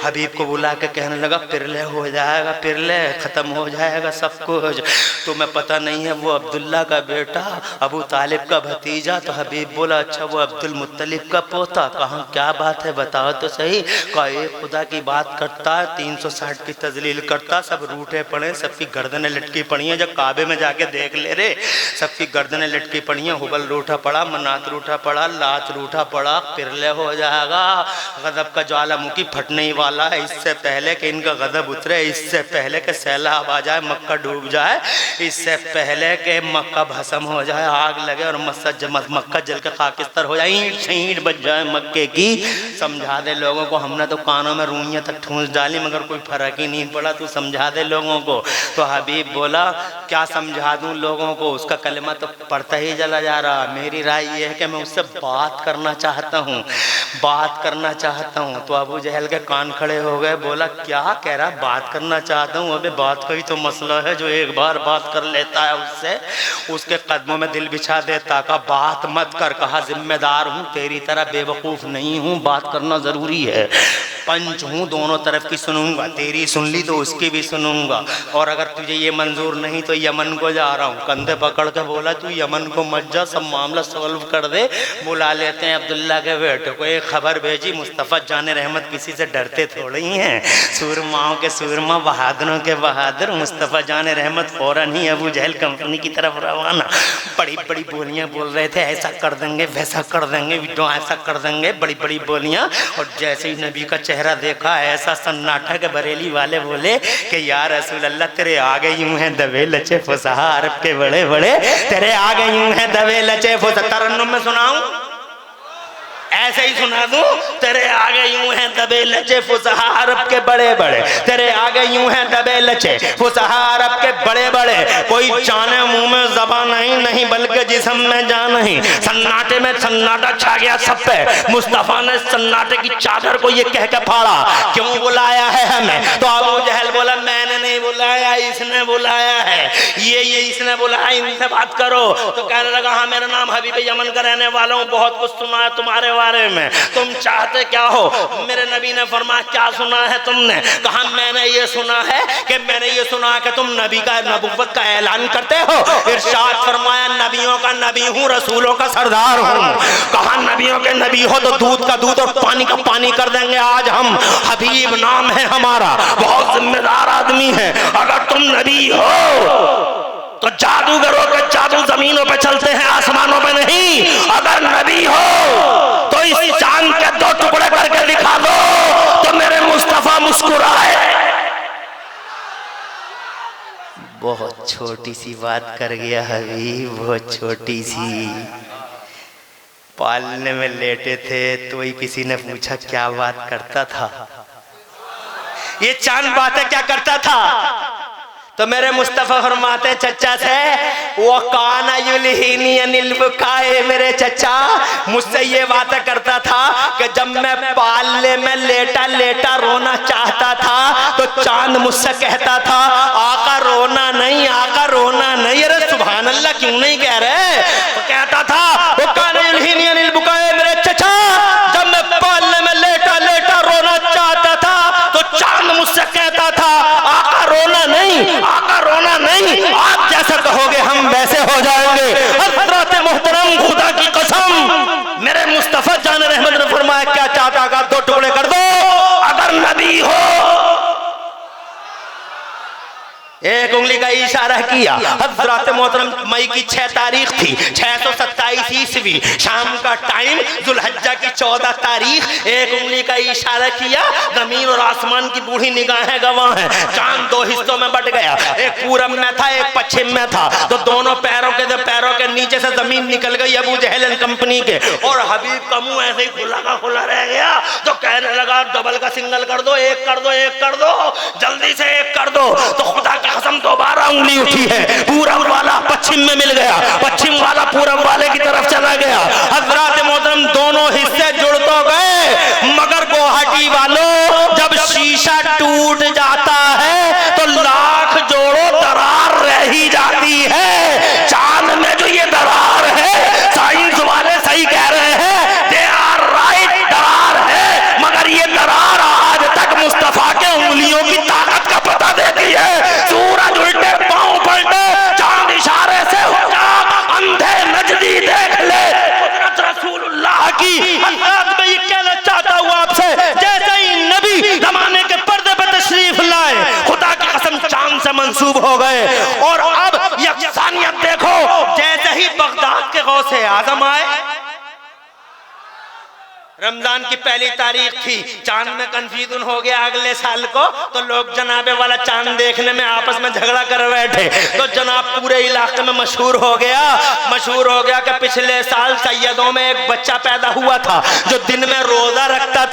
हबीब को बुला के कहने लगा, पिरले हो जाएगा, पिरले ख़त्म हो जाएगा सब कुछ। तो मैं पता नहीं है वो अब्दुल्ला का बेटा, अबू तालिब का भतीजा। तो हबीब बोला, अच्छा वो अब्दुल मुत्तलिब का पोता। कहाँ क्या बात है बताओ तो सही। कहा एक खुदा की बात करता, 360 की तजलील करता, सब रूठे पड़े, सबकी गर्दनें लटकी पड़ी हैं। जब काबे में जाके देख ले रे, सबकी गर्दनें लटकी पड़ी हैं। हुबल रूठा पड़ा, मनात रूठा पड़ा, लात रूठा पड़ा, पिरले हो जाएगा। गजब का ज्वालामुखी फटने ही वाला है। इससे पहले कि इनका गजब उतरे, इससे पहले कि सैलाब आ जाए, मक्का डूब जाए, इससे पहले कि मक्का भस्म हो जाए, आग लगे और मक्का जल के खाकिस्तर हो जाए, ईंट ईंट बच जाए मक्के की। समझा दे लोगों को। हमने तो कानों में रूइयाँ तक ठूंस डाली मगर कोई फर्क ही नहीं पड़ा। तू समझा दे लोगों को। तो हबीब बोला, क्या समझा दूं लोगों को, उसका कलमा तो पढ़ता ही चला जा रहा। मेरी राय ये है कि मैं उससे बात करना चाहता हूँ, बात करना चाहता हूँ। तो अबू जहल के कान खड़े हो गए। बोला, क्या कह रहा, बात करना चाहता हूँ? अबे बात का ही तो मसला है, जो एक बार बात कर लेता है उससे उसके कदमों में दिल बिछा देता। का बात मत कर। कहा, जिम्मेदार हूँ, तेरी तरह बेवकूफ़ नहीं हूँ, बात करना ज़रूरी है। पंच हूँ, दोनों तरफ की सुनूंगा, तेरी सुन ली तो उसकी भी सुनूंगा। और अगर तुझे ये मंजूर नहीं तो यमन को जा रहा हूँ। कंधे पकड़ के बोला, तू यमन को मत जा, सब मामला सॉल्व कर दे। बुला लेते हैं अब्दुल्ला के बेटे को। एक खबर भेजी, मुस्तफ़ा जान रहमत किसी से डरते थोड़े ही हैं। सूरमाओं के सूरमा, बहादुरों के बहादुर। मुस्तफ़ा जान रहमत फौरन ही अबू जहल कंपनी की तरफ रवाना। बड़ी बड़ी बोलियाँ बोल रहे थे, ऐसा कर देंगे, वैसा कर देंगे, विडो ऐसा कर देंगे, बड़ी बड़ी बोलियाँ। और जैसे ही नबी का चेहरा देखा, ऐसा सन्नाटा के बरेली वाले बोले कि या रसूल अल्लाह, तेरे आगे यूं हैं दबे लचे फुसहा अरब के बड़े बड़े, तेरे आगे यूं हैं दबे लचे फुसहा। तरन्नुम में सुनाऊं, ऐसे ही सुना दूं, तेरे आगे यूं हैं दबे लचे फुसहा अरब के बड़े बड़े, तेरे आगे यूं हैं दबे लचे फुसहा अरब के बड़े बड़े। कोई जाने मुंह में ज़बान नहीं बल्कि जिस्म में जान नहीं। सन्नाटे में सन्नाटा छा गया सब पे। मुस्तफ़ा ने सन्नाटे की चादर को ये कह के फाड़ा, क्यों बुलाया है हमें? तो अबू जहल बोला, मैंने नहीं बुलाया, इसने बुलाया है, ये इसने बुलाया, इनसे बात करो। तो कहने लगा, हाँ मेरा नाम हबीब यमन का रहने वाला हूँ, बहुत कुछ सुना है तुम्हारे बारे में, तुम चाहते क्या हो? मेरे नबी ने फरमाया, क्या सुना है तुमने? कहा, मैंने ये सुना है कि मैंने ये सुना है कि तुम नबी का नबुव्वत का ऐलान करते हो। इरशाद फरमाया, नबियों का नबी हूँ, रसूलों का सरदार हूँ। कहा, नबियों के नबी हो तो दूध का दूध और पानी का पानी कर देंगे आज हम। हबीब नाम है हमारा, बहुत जिम्मेदार आदमी है। अगर तुम नबी हो तो जादूगरों के जादू जमीनों पे चलते हैं, आसमानों पे नहीं। अगर नबी हो तो इस चांद के 2 टुकड़े करके दिखा दो तो मेरे मुस्तफा मुस्कुराए। बहुत छोटी सी बात कर गया हबीब, बहुत छोटी सी। पालने में लेटे थे तो ही किसी ने पूछा, क्या बात करता था ये चांद? बातें क्या करता था? तो मेरे मुस्तफ़ा फरमाते चचा से, वो काना युलहीनी अनिल बुकाए, मेरे चचा मुझसे ये बातें करता था कि जब मैं पालने में लेटा लेटा रोना चाहता था तो चांद मुझसे कहता था, आका रोना नहीं, आका रोना नहीं। अरे सुभान अल्लाह, क्यों नहीं कह रहे? तो कहता था, वो काना युलहीनी अनिल बुकाए, मेरे चचा जब मैं पालने में लेटा लेटा रोना चाहता था तो चांद मुझसे कहता था, आका रोना नहीं, आका रोना नहीं। आप जैसा कहोगे हम वैसे हो जाएंगे। हज़रत मोहतरम, खुदा की कसम, मेरे मुस्तफ़ा जान रहमत ने फरमाया, क्या चाहता का 2 टुकड़े कर दो। अगर नबी हो, एक उंगली का इशारा किया। हज़रत मोहतरम, मई की 6 तारीख थी, 627 ईस्वी, शाम का टाइम, जुल्हज्जा की 14 तारीख। एक उंगली का इशारा किया। जमीन और आसमान की बूढ़ी निगाहें गवाह हैं। चांद 2 हिस्सों में बट गया, एक पूरब में था, एक पश्चिम में था। तो दोनों पैरों के नीचे से जमीन निकल गई अबू जहल कंपनी के। और हबीब का मुंह ऐसे ही खुला का खुला रह गया। तो कहने लगा, डबल का सिंगल कर दो, एक कर दो, एक कर दो, जल्दी से एक कर दो। तो खुदा की कसम, दोबारा उंगली उठी है। पूरब वाला पश्चिम में मिल गया, पश्चिम वाला पूरब वाले की तरफ चला गया। हज़रत मोहतरम, दोनों हिस्से जुड़ तो गए मगर वो गुवाहाटी वालों, जब शीशा टूट जाता है तो लाख जोड़ो दरार रह ही जाती है। चांद में जो ये दरार है, साइंस वाले सही कह रहे हैं, दे आर राइट, दरार है, मगर ये दरार आज तक मुस्तफा के उंगलियों की ताकत का पता देती है। सूरज उल्टे पांव पलटे, चांद इशारे से हो जा, अंधे नजदी देख ले कुदरत रसूलुल्लाह की। हज़रत मैं ये कहना चाहता हूँ आपसे, जैसे ही नबी जमाने के पर्दे पे तशरीफ लाए, खुदा की कसम चांद से मंसूब हो गए। और अब यकसानियत देखो, जैसे ही बगदाद के गौसे आजम आए, रमजान की पहली तारीख थी, चांद में कंफ्यूजन हो गया अगले साल को, तो लोग जनाबे वाला चांद देखने में आपस में झगड़ा कर बैठे। तो जनाब पूरे इलाके में मशहूर हो गया कि पिछले साल सैयदों में एक बच्चा पैदा हुआ था जो दिन में रोजा रखता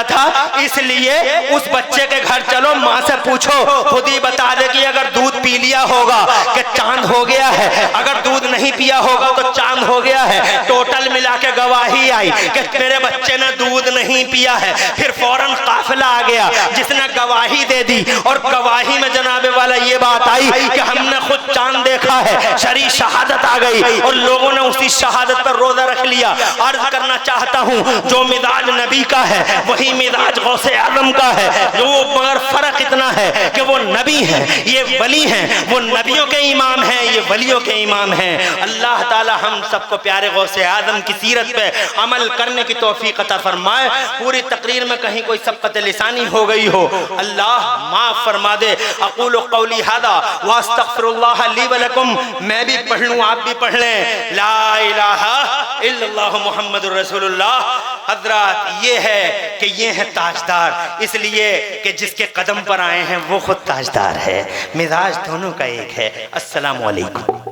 था, इसलिए उस बच्चे के घर चलो, माँ से पूछो, खुद ही बता दे कि अगर दूध पी लिया होगा कि चांद हो गया है, अगर दूध नहीं पिया होगा तो चांद हो गया है। टोटल मिला के गवाही आई कि मेरे बच्चे ने दूध नहीं पिया है। फिर फौरन काफिला आ गया जिसने गवाही दे दी, और गवाही में जनाबे वाला ये बात आई कि हमने खुद चांद देखा है। शरी शहादत आ गई और लोगों ने उसी शहादत पर रोजा रख लिया। अर्ज करना चाहता हूँ, जो मिजाज नबी का है वही मिजाज गौसे आजम का है, जो मगर फर्क इतना है कि वो नबी हैं, ये वली हैं। वो नबियों के इमाम हैं, ये वलियों के इमाम हैं। अल्लाह ताला हम सबको प्यारे गौसे आजम की सीरत पे अमल करने की तौफीक अता फरमाए। पूरी तकरीर में कहीं कोई सबकत लिसानी हो गई हो, अल्लाह माफ फरमा दे। अक़ूलु क़ौली हादा व अस्तग़फ़िरुल्लाह ली व लकुम। मैं भी पढ़ लूं, आप भी पढ़ लें, ला इलाहा इल्लल्लाह मुहम्मदुर रसूलुल्लाह। हज़रात ये है कि ये है ताजदार, इसलिए कि जिसके कदम पर आए हैं वो खुद ताजदार है। मिजाज दोनों का एक है। अस्सलामु अलैकुम।